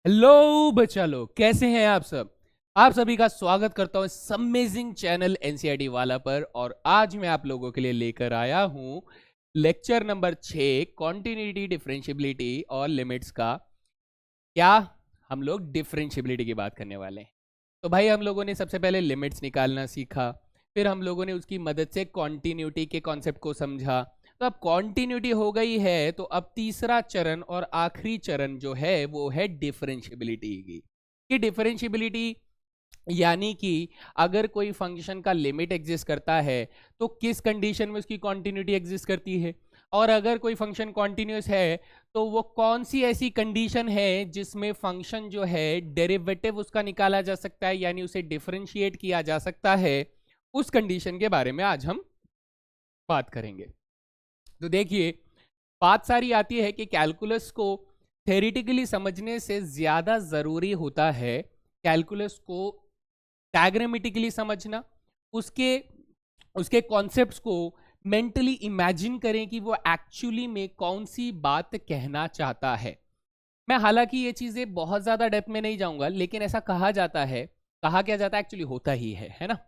Hello बच्चा लोग, कैसे हैं आप सब। आप सभी का स्वागत करता हूं इस अमेजिंग चैनल एनसीईआरटी वाला पर। और आज मैं आप लोगों के लिए लेकर आया हूं लेक्चर नंबर 6 कॉन्टिन्यूटी डिफरेंशियबिलिटी और लिमिट्स का। क्या हम लोग डिफरेंशियबिलिटी की बात करने वाले हैं। तो भाई हम लोगों ने सबसे पहले लिमिट्स निकालना सीखा, फिर हम लोगों ने उसकी मदद से कॉन्टिन्यूटी के कॉन्सेप्ट को समझा। तो अब कॉन्टिन्यूटी हो गई है, तो अब तीसरा चरण और आखिरी चरण जो है वो है डिफरेंशियबिलिटी की। कि डिफरेंशियबिलिटी यानी कि अगर कोई फंक्शन का लिमिट एग्जिस्ट करता है तो किस कंडीशन में उसकी कॉन्टिन्यूटी एग्जिस्ट करती है, और अगर कोई फंक्शन कॉन्टिन्यूस है तो वो कौन सी ऐसी कंडीशन है जिसमें फंक्शन जो है डेरिवेटिव उसका निकाला जा सकता है, यानी उसे डिफरेंशिएट किया जा सकता है। उस कंडीशन के बारे में आज हम बात करेंगे। तो देखिए, बात सारी आती है कि कैलकुलस को थेरिटिकली समझने से ज्यादा जरूरी होता है कैलकुलस को डायग्रामेटिकली समझना, उसके उसके कॉन्सेप्ट्स को मेंटली इमेजिन करें कि वो एक्चुअली में कौन सी बात कहना चाहता है। मैं हालांकि ये चीजें बहुत ज्यादा डेप्थ में नहीं जाऊंगा, लेकिन ऐसा कहा जाता है, कहा क्या जाता है, एक्चुअली होता ही है ना।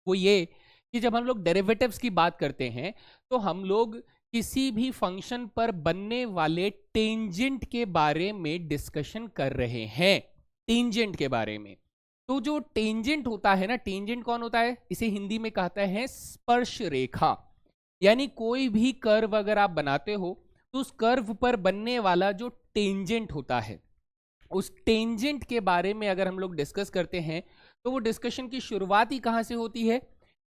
वो ये कि जब हम लोग डेरिवेटिव्स की बात करते हैं तो हम लोग किसी भी फंक्शन पर बनने वाले टेंजेंट के बारे में डिस्कशन कर रहे हैं। टेंजेंट के बारे में। तो जो टेंजेंट होता है ना, टेंजेंट कौन होता है, इसे हिंदी में कहते हैं स्पर्श रेखा। यानी कोई भी कर्व अगर आप बनाते हो तो उस कर्व पर बनने वाला जो टेंजेंट होता है, उस टेंजेंट के बारे में अगर हम लोग डिस्कस करते हैं तो वो डिस्कशन की शुरुआत ही कहां से होती है,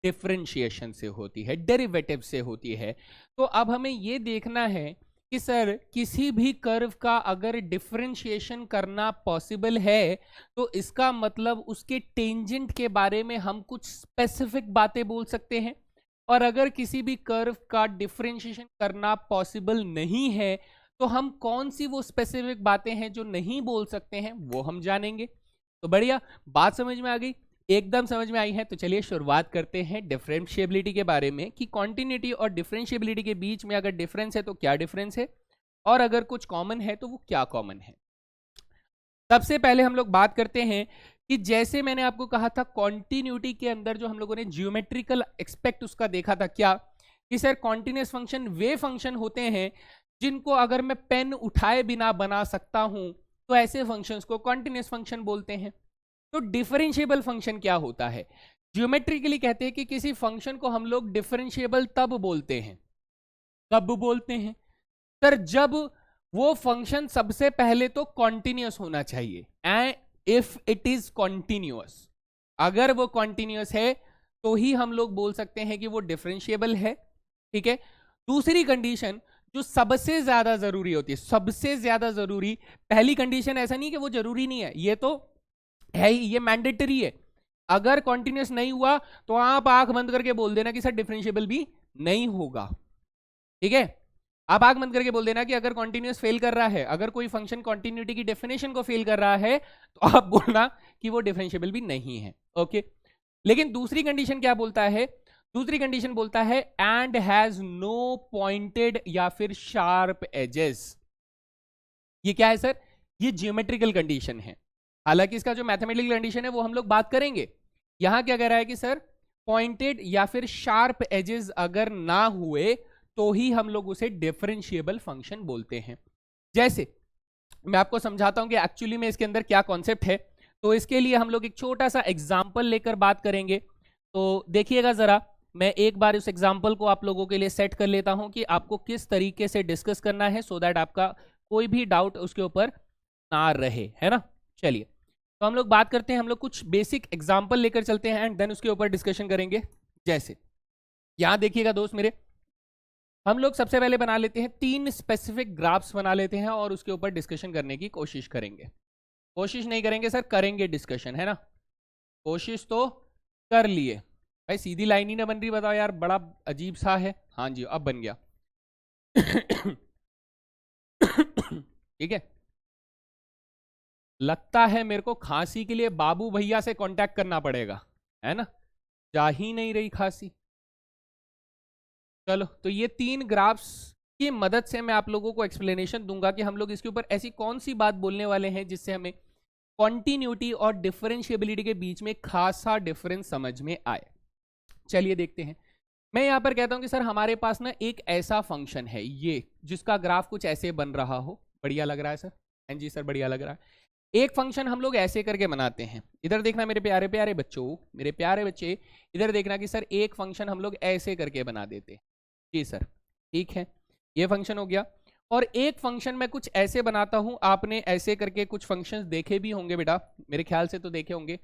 डिफरेंशिएशन से होती है, डेरिवेटिव से होती है। तो अब हमें ये देखना है कि सर किसी भी कर्व का अगर डिफरेंशिएशन करना पॉसिबल है तो इसका मतलब उसके टेंजेंट के बारे में हम कुछ स्पेसिफिक बातें बोल सकते हैं। और अगर किसी भी कर्व का डिफरेंशिएशन करना पॉसिबल नहीं है तो हम कौन सी वो स्पेसिफिक बातें हैं जो नहीं बोल सकते हैं, वो हम जानेंगे। तो बढ़िया, बात समझ में आ गई, एकदम समझ में आई है। तो चलिए शुरुआत करते हैं डिफरेंशिएबिलिटी के बारे में कि कॉन्टिन्यूटी और डिफरेंशिएबिलिटी के बीच में अगर डिफरेंस है तो क्या डिफरेंस है, और अगर कुछ कॉमन है तो वो क्या कॉमन है। सबसे पहले हम लोग बात करते हैं कि जैसे मैंने आपको कहा था कॉन्टिन्यूटी के अंदर जो हम लोगों ने जियोमेट्रिकल एक्सपेक्ट उसका देखा था, क्या कि सर कॉन्टिन्यूस फंक्शन वे फंक्शन होते हैं जिनको अगर मैं पेन उठाए बिना बना सकता हूं तो ऐसे फंक्शंस को कॉन्टिन्यूस फंक्शन बोलते हैं। तो डिफरेंशिएबल फंक्शन क्या होता है, जियोमेट्रिकली कहते हैं कि किसी फंक्शन को हम लोग डिफरेंशिएबल तब बोलते हैं, कब बोलते हैं सर, जब वो फंक्शन सबसे पहले तो कॉन्टिन्यूस होना चाहिए। And if it is continuous, अगर वो कॉन्टिन्यूस है तो ही हम लोग बोल सकते हैं कि वो डिफरेंशिएबल है। ठीक है। दूसरी कंडीशन जो सबसे ज्यादा जरूरी होती है, सबसे ज्यादा जरूरी, पहली कंडीशन ऐसा नहीं कि वो जरूरी नहीं है, ये तो है ही, ये मैंडेटरी है। अगर कॉन्टिन्यूस नहीं हुआ तो आप आंख बंद करके बोल देना कि सर डिफरेंशिएबल भी नहीं होगा। ठीक है। आप आंख बंद करके बोल देना कि अगर कॉन्टिन्यूस फेल कर रहा है, अगर कोई फंक्शन कॉन्टिन्यूटी की डेफिनेशन को फेल कर रहा है तो आप बोलना कि वो डिफरेंशिएबल भी नहीं है। ओके। लेकिन दूसरी कंडीशन क्या बोलता है, दूसरी कंडीशन बोलता है एंड हैज नो पॉइंटेड या फिर शार्प एजेस। ये क्या है सर, ये जियोमेट्रिकल कंडीशन है। हालांकि इसका जो मैथमेटिकल कंडीशन है वो हम लोग बात करेंगे। यहां क्या कह रहा है कि सर पॉइंटेड या फिर शार्प एजेस अगर ना हुए तो ही हम लोग उसे डिफरेंशिएबल फंक्शन बोलते हैं। जैसे मैं आपको समझाता हूं कि एक्चुअली में इसके अंदर क्या कॉन्सेप्ट है। तो इसके लिए हम लोग एक छोटा सा एग्जाम्पल लेकर बात करेंगे। तो देखिएगा जरा, मैं एक बार उस एग्जाम्पल को आप लोगों के लिए सेट कर लेता हूं कि आपको किस तरीके से डिस्कस करना है, सो दैट आपका कोई भी डाउट उसके ऊपर ना रहे, है ना। चलिए, तो हम लोग बात करते हैं, हम लोग कुछ बेसिक एग्जाम्पल लेकर चलते हैं एंड देन उसके ऊपर डिस्कशन करेंगे। जैसे यहां देखिएगा दोस्त मेरे, हम लोग सबसे पहले बना लेते हैं, तीन स्पेसिफिक ग्राफ्स बना लेते हैं और उसके ऊपर डिस्कशन करने की कोशिश करेंगे। कोशिश नहीं करेंगे सर, करेंगे डिस्कशन, है ना। कोशिश तो कर लिए भाई, सीधी लाइन ही ना बन रही, बताओ यार, बड़ा अजीब सा है। हाँ जी, अब बन गया। ठीक है। लगता है मेरे को खांसी के लिए बाबू भैया से कांटेक्ट करना पड़ेगा, है ना, जा ही नहीं रही खांसी। चलो, तो ये तीन ग्राफ्स की मदद से मैं आप लोगों को एक्सप्लेनेशन दूंगा कि हम लोग इसके ऊपर ऐसी कौन सी बात बोलने वाले हैं जिससे हमें कॉन्टिन्यूटी और डिफरेंशिएबिलिटी के बीच में खासा डिफरेंस समझ में आए। चलिए देखते हैं। मैं यहां पर कहता हूं कि सर हमारे पास ना एक ऐसा फंक्शन है ये, जिसका ग्राफ कुछ ऐसे बन रहा हो। बढ़िया लग रहा है सर? हाँ जी सर, बढ़िया लग रहा है। एक फंक्शन हम लोग ऐसे करके बनाते हैं। इधर देखना मेरे प्यारे प्यारे बच्चों, मेरे प्यारे बच्चे, इधर देखना कि सर एक फंक्शन हम लोग ऐसे करके बना देते हैं। जी सर, ठीक है, ये फंक्शन हो गया। और एक फंक्शन मैं कुछ ऐसे बनाता हूं, आपने ऐसे करके कुछ फंक्शंस देखे भी होंगे बेटा, मेरे ख्याल से तो देखे होंगे,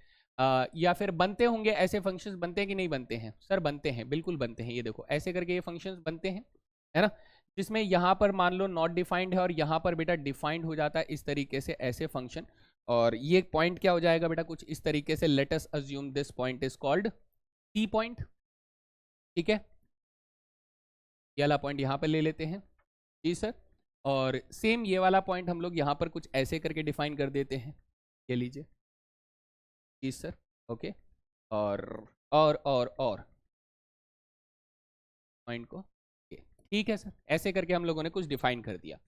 या फिर बनते होंगे। ऐसे फंक्शंस बनते हैं कि नहीं बनते हैं? सर बनते हैं, बिल्कुल बनते हैं। ये देखो ऐसे करके ये फंक्शंस बनते हैं, है ना, जिसमें यहाँ पर मान लो नॉट डिफाइंड है और यहाँ पर बेटा डिफाइंड हो जाता है इस तरीके से, ऐसे फंक्शन। और ये पॉइंट क्या हो जाएगा बेटा, कुछ इस तरीके से। Let us assume this point is called C point, ठीक है। ये वाला पॉइंट यहाँ पर ले लेते हैं, जी सर। और सेम ये वाला पॉइंट हम लोग यहाँ पर कुछ ऐसे करके डिफाइन कर देते हैं, ये लीजिए, जी सर, ओके। और पॉइंट को, ठीक है सर, ऐसे करके हम लोगों ने कुछ डिफाइन कर दिया।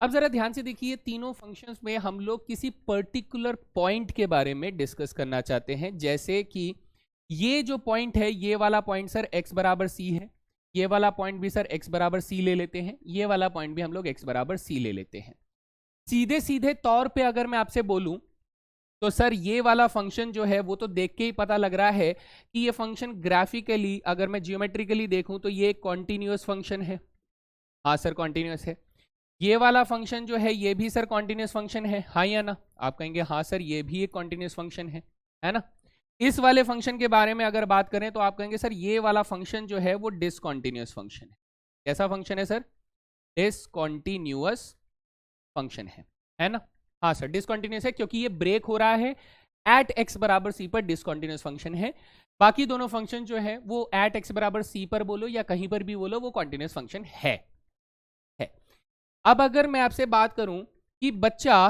अब जरा ध्यान से देखिए, तीनों फंक्शंस में हम लोग किसी पर्टिकुलर पॉइंट के बारे में डिस्कस करना चाहते हैं। जैसे कि ये जो पॉइंट है, ये वाला पॉइंट सर x बराबर c है, ये वाला पॉइंट भी सर x बराबर c ले लेते हैं, ये वाला पॉइंट भी हम लोग x बराबर c ले लेते हैं। सीधे सीधे तौर पे अगर मैं आपसे बोलूं तो सर ये वाला फंक्शन जो है वो तो देख के ही पता लग रहा है कि ये फंक्शन ग्राफिकली, अगर मैं जियोमेट्रिकली देखूं तो ये एक कॉन्टिन्यूअस फंक्शन है। हाँ सर कॉन्टिन्यूअस है। ये वाला फंक्शन जो है ये भी सर कॉन्टिन्यूअस फंक्शन है, हाँ या ना? आप कहेंगे हाँ सर ये भी एक कॉन्टिन्यूअस फंक्शन है ना। इस वाले फंक्शन के बारे में अगर बात करें तो आप कहेंगे सर ये वाला फंक्शन जो है वो डिसकॉन्टिन्यूअस फंक्शन है। कैसा फंक्शन है सर? डिसकॉन्टिन्यूअस फंक्शन है ना। हाँ सर डिसकॉन्टिन्यूअस है, क्योंकि ये ब्रेक हो रहा है एट x बराबर c पर, डिसकॉन्टिन्यूअस फंक्शन है। बाकी दोनों फंक्शन जो है वो एट x बराबर c पर बोलो या कहीं पर भी बोलो, वो कॉन्टिन्यूअस फंक्शन है। अब अगर मैं आपसे बात करूं कि बच्चा,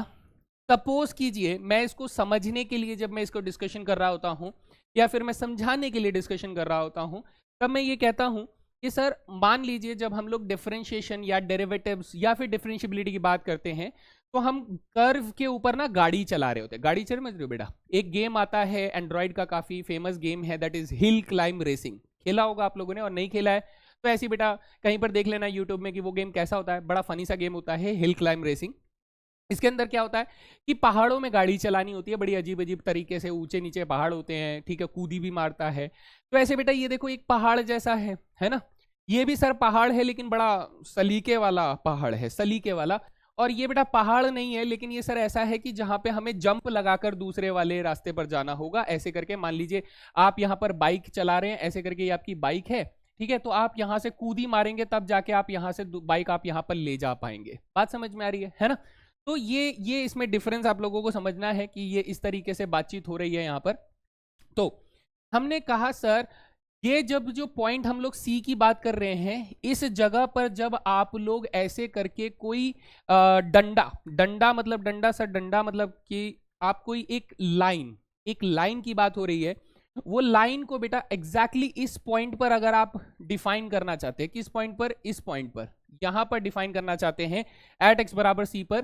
सपोज कीजिए, मैं इसको समझने के लिए जब मैं इसको डिस्कशन कर रहा होता हूं या फिर मैं समझाने के लिए डिस्कशन कर रहा होता हूं, तब मैं ये कहता हूं कि सर मान लीजिए जब हम लोग डिफरेंशिएशन या डेरिवेटिव्स या फिर डिफरेंशिएबिलिटी की बात करते हैं तो हम कर्व के ऊपर ना गाड़ी चला रहे होते हैं। गाड़ी समझ रहे हो बेटा? एक गेम आता है एंड्रॉइड का, काफी फेमस गेम है, that is hill climb racing. खेला होगा आप लोगों ने, और नहीं खेला है तो ऐसी बेटा कहीं पर देख लेना यूट्यूब में कि वो गेम कैसा होता है। बड़ा फनी सा गेम होता है हिल क्लाइंब रेसिंग। इसके अंदर क्या होता है कि पहाड़ों में गाड़ी चलानी होती है, बड़ी अजीब अजीब तरीके से, ऊंचे नीचे पहाड़ होते हैं, ठीक है, कूदी भी मारता है। तो ऐसे बेटा ये देखो एक पहाड़ जैसा है ना, ये भी सर पहाड़ है लेकिन बड़ा सलीके वाला पहाड़ है, सलीके वाला। और ये बेटा पहाड़ नहीं है, लेकिन ये सर ऐसा है कि जहां पे हमें जंप लगाकर दूसरे वाले रास्ते पर जाना होगा। ऐसे करके मान लीजिए आप यहाँ पर बाइक चला रहे हैं, ऐसे करके ये आपकी बाइक है, ठीक है, तो आप यहाँ से कूदी मारेंगे तब जाके आप यहाँ से बाइक आप यहाँ पर ले जा पाएंगे। बात समझ में आ रही है ना? तो ये इसमें डिफरेंस आप लोगों को समझना है कि ये इस तरीके से बातचीत हो रही है यहाँ पर। तो हमने कहा सर ये जब जो पॉइंट हम लोग सी की बात कर रहे हैं, इस जगह पर जब आप लोग ऐसे करके कोई डंडा मतलब डंडा सर, डंडा मतलब कि आप कोई एक लाइन की बात हो रही है, वो लाइन को बेटा एग्जैक्टली इस पॉइंट पर अगर आप डिफाइन करना चाहते हैं, किस पॉइंट पर? इस पॉइंट पर, यहां पर डिफाइन करना चाहते हैं एट x बराबर c पर,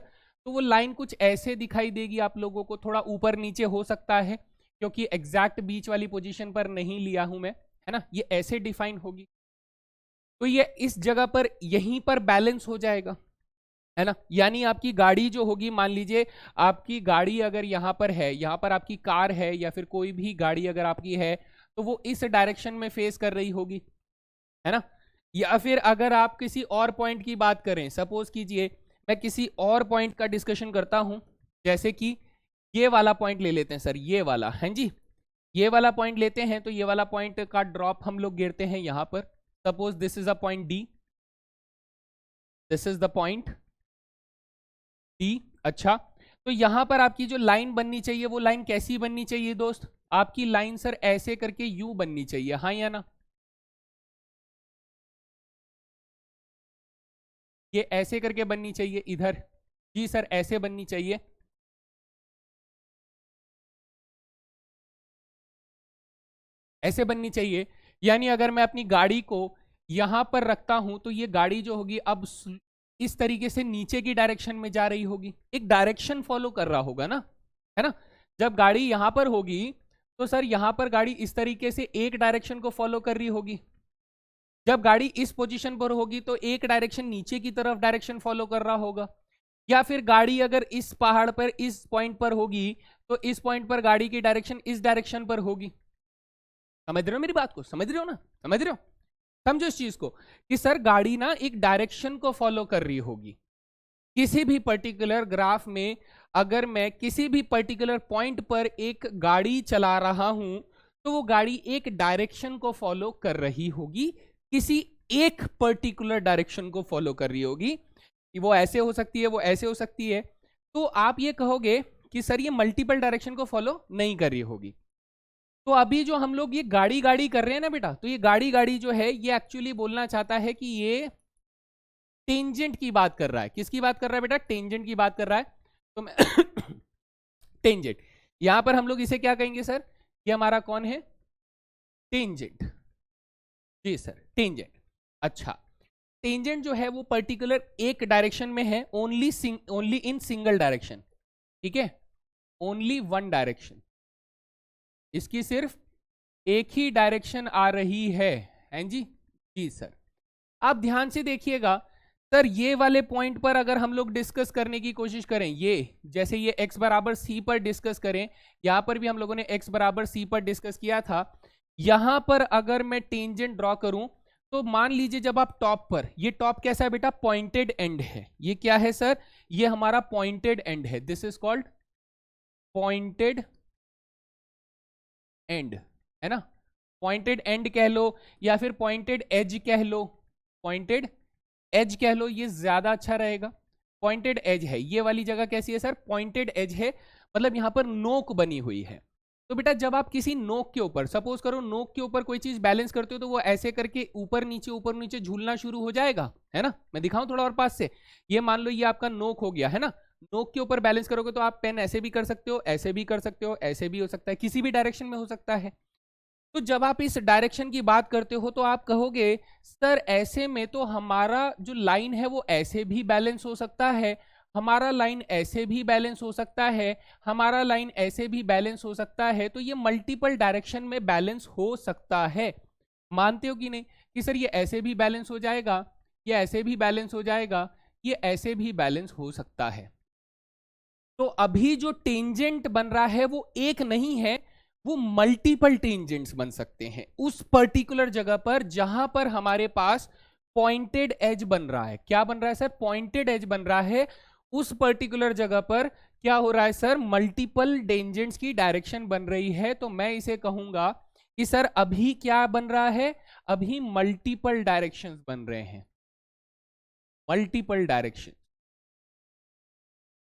तो वो लाइन कुछ ऐसे दिखाई देगी आप लोगों को। थोड़ा ऊपर नीचे हो सकता है क्योंकि एग्जैक्ट बीच वाली पोजीशन पर नहीं लिया हूं मैं, है ना। ये ऐसे डिफाइन होगी तो ये इस जगह पर यहीं पर बैलेंस हो जाएगा, है ना। यानी आपकी गाड़ी जो होगी, मान लीजिए आपकी गाड़ी अगर यहाँ पर है, यहाँ पर आपकी कार है या फिर कोई भी गाड़ी अगर आपकी है, तो वो इस डायरेक्शन में फेस कर रही होगी, है ना। या फिर अगर आप किसी और पॉइंट की बात करें, सपोज कीजिए मैं किसी और पॉइंट का डिस्कशन करता हूं, जैसे कि ये वाला पॉइंट ले लेते हैं सर, ये वाला, है जी, ये वाला पॉइंट लेते हैं। तो ये वाला पॉइंट का ड्रॉप हम लोग गिरते हैं यहां पर। Suppose this is a point D, this is the point D. अच्छा, तो यहां पर आपकी जो लाइन बननी चाहिए वो लाइन कैसी बननी चाहिए दोस्त? आपकी लाइन सर ऐसे करके यू बननी चाहिए, हाँ या ना? ये ऐसे करके बननी चाहिए इधर, जी सर ऐसे बननी चाहिए। ऐसे बननी चाहिए। यानी अगर मैं अपनी गाड़ी को यहां पर रखता हूं तो ये गाड़ी जो होगी अब इस तरीके से नीचे की डायरेक्शन में जा रही होगी, एक डायरेक्शन फॉलो कर रहा होगा ना। है ना। जब गाड़ी यहां पर होगी तो सर यहां पर गाड़ी इस तरीके से एक डायरेक्शन को फॉलो कर रही होगी। जब गाड़ी इस पोजीशन पर होगी तो एक डायरेक्शन नीचे की तरफ डायरेक्शन फॉलो कर रहा होगा। या फिर गाड़ी अगर इस पहाड़ पर इस पॉइंट पर होगी तो इस पॉइंट पर गाड़ी की डायरेक्शन इस डायरेक्शन पर होगी। समझ रहे हो मेरी बात को, समझ रहे हो ना, समझ रहे हो, समझो इस चीज को कि सर गाड़ी ना एक डायरेक्शन को फॉलो कर रही होगी। किसी भी पर्टिकुलर ग्राफ में अगर मैं किसी भी पर्टिकुलर पॉइंट पर एक गाड़ी चला रहा हूं तो वो गाड़ी एक डायरेक्शन को फॉलो कर रही होगी, किसी एक पर्टिकुलर डायरेक्शन को फॉलो कर रही होगी। वो ऐसे हो सकती है, वो ऐसे हो सकती है। तो आप ये कहोगे कि सर ये मल्टीपल डायरेक्शन को फॉलो नहीं कर रही होगी। तो अभी जो हम लोग ये गाड़ी गाड़ी कर रहे हैं ना बेटा, तो ये गाड़ी गाड़ी जो है ये एक्चुअली बोलना चाहता है कि ये टेंजेंट की बात कर रहा है। किसकी बात कर रहा है बेटा? टेंजेंट की बात कर रहा है। तो मैं टेंजेंट, यहां पर हम लोग इसे क्या कहेंगे सर? ये हमारा कौन है? टेंजेंट। जी सर, टेंजेंट। अच्छा, टेंजेंट जो है वो पर्टिकुलर एक डायरेक्शन में है, ओनली इन सिंगल डायरेक्शन, ठीक है, ओनली वन डायरेक्शन। इसकी सिर्फ एक ही डायरेक्शन आ रही है जी। जी सर, आप ध्यान से देखिएगा सर, ये वाले पॉइंट पर अगर हम लोग डिस्कस करने की कोशिश करें, ये जैसे ये x बराबर c पर डिस्कस करें, यहां पर भी हम लोगों ने x बराबर c पर डिस्कस किया था। यहां पर अगर मैं टेंजेंट ड्रॉ करूं तो मान लीजिए जब आप टॉप पर, ये टॉप कैसा है बेटा? पॉइंटेड एंड है। ये क्या है सर? ये हमारा पॉइंटेड एंड है। This is called pointed and, है ना। पॉइंटेड एंड कह लो या फिर पॉइंटेड एज कह लो, पॉइंटेड एज कह लो, ये ज्यादा अच्छा रहेगा। पॉइंटेड एज है, ये वाली जगह कैसी है सर? पॉइंटेड एज है, मतलब यहां पर नोक बनी हुई है। तो बेटा जब आप किसी नोक के ऊपर, सपोज करो नोक के ऊपर कोई चीज बैलेंस करते हो तो वो ऐसे करके ऊपर नीचे झूलना शुरू हो जाएगा, है ना। मैं दिखाऊं थोड़ा और पास से। ये मान लो ये आपका नोक हो गया, है ना। नोक के ऊपर बैलेंस करोगे तो आप पेन ऐसे भी कर सकते हो, ऐसे भी कर सकते हो, ऐसे भी हो सकता है, किसी भी डायरेक्शन में हो सकता है। तो जब आप इस डायरेक्शन की बात करते हो तो आप कहोगे सर ऐसे में तो हमारा जो लाइन है वो ऐसे भी बैलेंस हो सकता है, हमारा लाइन ऐसे भी बैलेंस हो सकता है, हमारा लाइन ऐसे भी बैलेंस हो सकता है। तो ये मल्टीपल डायरेक्शन में बैलेंस हो सकता है। मानते हो कि नहीं कि सर ये ऐसे भी बैलेंस हो जाएगा, ये ऐसे भी बैलेंस हो जाएगा, ये ऐसे भी बैलेंस हो सकता है। तो अभी जो टेंजेंट बन रहा है वो एक नहीं है, वो मल्टीपल टेंजेंट्स बन सकते हैं उस पर्टिकुलर जगह पर जहां पर हमारे पास पॉइंटेड एज बन रहा है। क्या बन रहा है सर? पॉइंटेड एज बन रहा है। उस पर्टिकुलर जगह पर क्या हो रहा है सर? मल्टीपल टेंजेंट्स की डायरेक्शन बन रही है। तो मैं इसे कहूंगा कि सर अभी क्या बन रहा है? अभी मल्टीपल डायरेक्शंस बन रहे हैं, मल्टीपल डायरेक्शन।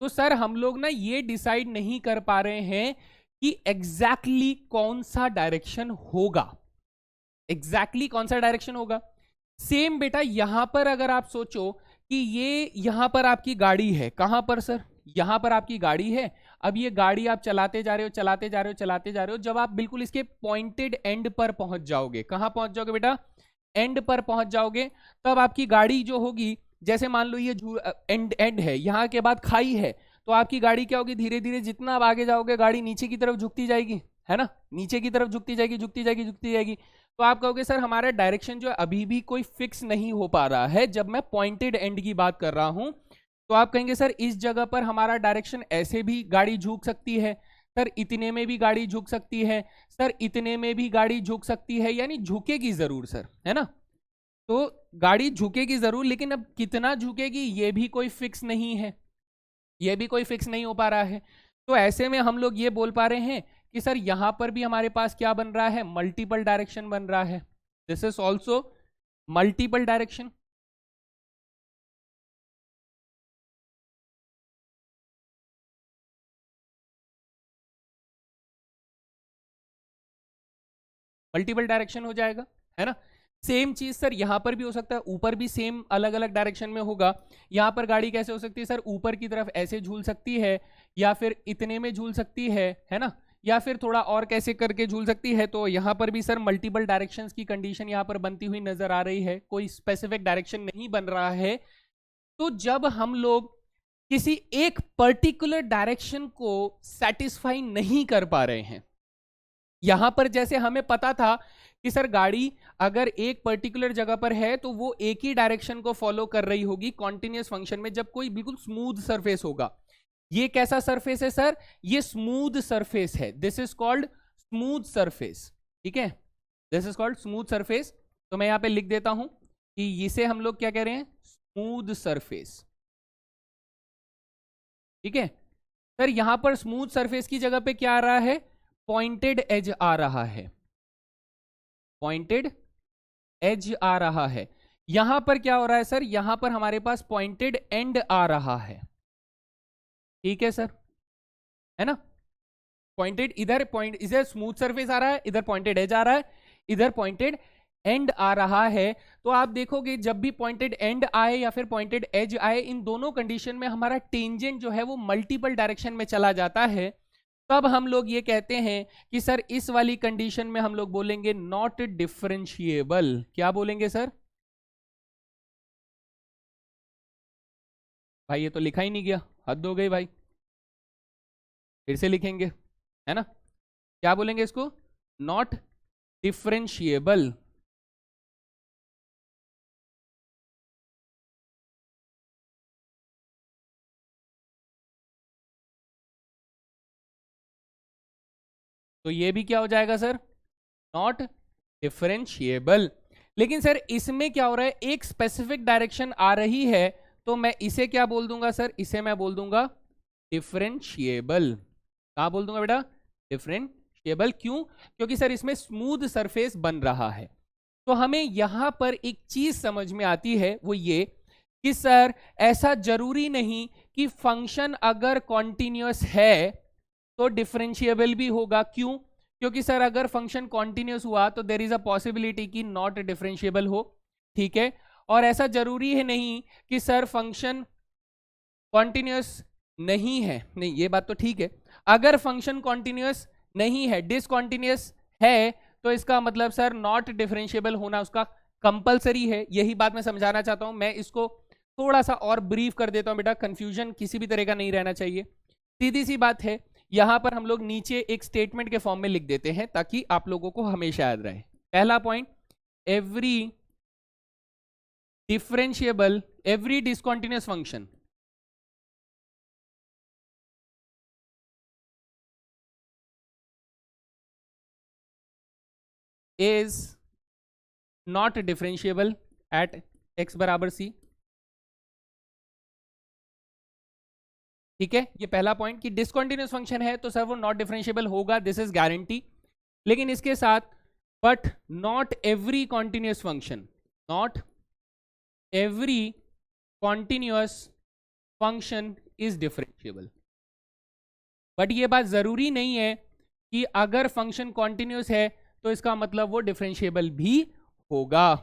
तो सर हम लोग ना ये डिसाइड नहीं कर पा रहे हैं कि एग्जैक्टली कौन सा डायरेक्शन होगा, एग्जैक्टली कौन सा डायरेक्शन होगा। सेम बेटा यहां पर अगर आप सोचो कि ये यहां पर आपकी गाड़ी है, कहां पर सर? यहां पर आपकी गाड़ी है। अब ये गाड़ी आप चलाते जा रहे हो, चलाते जा रहे हो, चलाते जा रहे हो, जब आप बिल्कुल इसके पॉइंटेड एंड पर पहुंच जाओगे, कहां पहुंच जाओगे बेटा? एंड पर पहुंच जाओगे, तब आपकी गाड़ी जो होगी, जैसे मान लो ये एंड है, यहां के बाद खाई है, तो आपकी गाड़ी क्या होगी? धीरे धीरे जितना आप आगे जाओगे गाड़ी नीचे की तरफ झुकती जाएगी, है ना, नीचे की तरफ झुकती जाएगी, झुकती जाएगी, झुकती जाएगी। तो आप कहोगे सर हमारा डायरेक्शन जो है अभी भी कोई फिक्स नहीं हो पा रहा है जब मैं पॉइंटेड एंड की बात कर रहा हूं। तो आप कहेंगे सर इस जगह पर हमारा डायरेक्शन ऐसे भी गाड़ी झुक सकती है, सर इतने में भी गाड़ी झुक सकती है, सर इतने में भी गाड़ी झुक सकती है, यानी झुकेगी जरूर सर, है ना। तो गाड़ी झुकेगी जरूर, लेकिन अब कितना झुकेगी ये भी कोई फिक्स नहीं है, ये भी कोई फिक्स नहीं हो पा रहा है। तो ऐसे में हम लोग ये बोल पा रहे हैं कि सर यहां पर भी हमारे पास क्या बन रहा है? मल्टीपल डायरेक्शन बन रहा है। This is also multiple direction. Multiple direction हो जाएगा, है ना। सेम चीज सर यहां पर भी हो सकता है, ऊपर भी सेम अलग अलग डायरेक्शन में होगा। यहां पर गाड़ी कैसे हो सकती है सर? ऊपर की तरफ ऐसे झूल सकती है, या फिर इतने में झूल सकती है ना, या फिर थोड़ा और कैसे करके झूल सकती है। तो यहां पर भी सर मल्टीपल डायरेक्शंस की कंडीशन यहां पर बनती हुई नजर आ रही है, कोई स्पेसिफिक डायरेक्शन नहीं बन रहा है। तो जब हम लोग किसी एक पर्टिकुलर डायरेक्शन को सेटिस्फाई नहीं कर पा रहे हैं। यहां पर जैसे हमें पता था कि सर गाड़ी अगर एक पर्टिकुलर जगह पर है तो वो एक ही डायरेक्शन को फॉलो कर रही होगी कॉन्टिन्यूस फंक्शन में, जब कोई बिल्कुल स्मूथ सरफेस होगा। ये कैसा सरफेस है सर? ये स्मूथ सरफेस है। This is called smooth surface. ठीक है, this is called smooth surface. तो मैं यहां पे लिख देता हूं कि इसे हम लोग क्या कह रहे हैं? Smooth surface. ठीक है सर, यहां पर स्मूथ सरफेस की जगह पे क्या आ रहा है? पॉइंटेड एज आ रहा है। पॉइंटेड एज आ रहा है। यहां पर क्या हो रहा है सर? यहां पर हमारे पास पॉइंटेड एंड आ रहा है। ठीक है सर, है ना? पॉइंटेड इधर स्मूथ सरफेस आ रहा है, इधर पॉइंटेड एज आ रहा है, इधर पॉइंटेड एंड आ रहा है। तो आप देखोगे जब भी पॉइंटेड एंड आए या फिर पॉइंटेड एज आए, इन दोनों कंडीशन में हमारा टेंजेंट जो है वो मल्टीपल डायरेक्शन में चला जाता है। तब हम लोग ये कहते हैं कि सर इस वाली कंडीशन में हम लोग बोलेंगे नॉट डिफरेंशिएबल। क्या बोलेंगे सर? भाई ये तो लिखा ही नहीं गया, हद हो गई भाई। फिर से लिखेंगे, है ना? क्या बोलेंगे इसको? Not differentiable. तो ये भी क्या हो जाएगा सर? Not differentiable. लेकिन सर इसमें क्या हो रहा है? एक स्पेसिफिक डायरेक्शन आ रही है, तो मैं इसे क्या बोल दूंगा सर? इसे मैं बोल दूंगा डिफरेंशिएबल। कहा बोल दूंगा बेटा? डिफरेंशिएबल। क्यों? क्योंकि सर इसमें स्मूथ सरफेस बन रहा है। तो हमें यहां पर एक चीज समझ में आती है, वो ये कि सर ऐसा जरूरी नहीं कि फंक्शन अगर कॉन्टिन्यूअस है तो डिफरेंशिएबल भी होगा। क्यों? क्योंकि सर अगर फंक्शन कॉन्टिन्यूअस हुआ तो देर इज अ पॉसिबिलिटी कि नॉट डिफरेंशिएबल हो। ठीक है, और ऐसा जरूरी है नहीं कि सर फंक्शन कॉन्टिन्यूअस नहीं है। नहीं, ये बात तो ठीक है। अगर फंक्शन कॉन्टिन्यूअस नहीं है, डिसकॉन्टिन्यूअस है, तो इसका मतलब सर नॉट डिफरेंशिएबल होना उसका कंपलसरी है। यही बात मैं समझाना चाहता हूं। मैं इसको थोड़ा सा और ब्रीफ कर देता हूं बेटा, कंफ्यूजन किसी भी तरह का नहीं रहना चाहिए। सीधी सी बात है, यहां पर हम लोग नीचे एक स्टेटमेंट के फॉर्म में लिख देते हैं ताकि आप लोगों को हमेशा याद रहे। पहला point, every differentiable, every discontinuous function is not differentiable eight x बराबर c। ठीक है, ये पहला पॉइंट कि डिसकंटिन्यूअस फंक्शन है तो सर वो नॉट डिफरेंशिएबल होगा, दिस इज गारंटी। लेकिन इसके साथ but not every continuous function, not every continuous function is differentiable. But ये बात जरूरी नहीं है कि अगर फंक्शन कॉन्टिन्यूअस है तो इसका मतलब वो डिफरेंशिएबल भी होगा।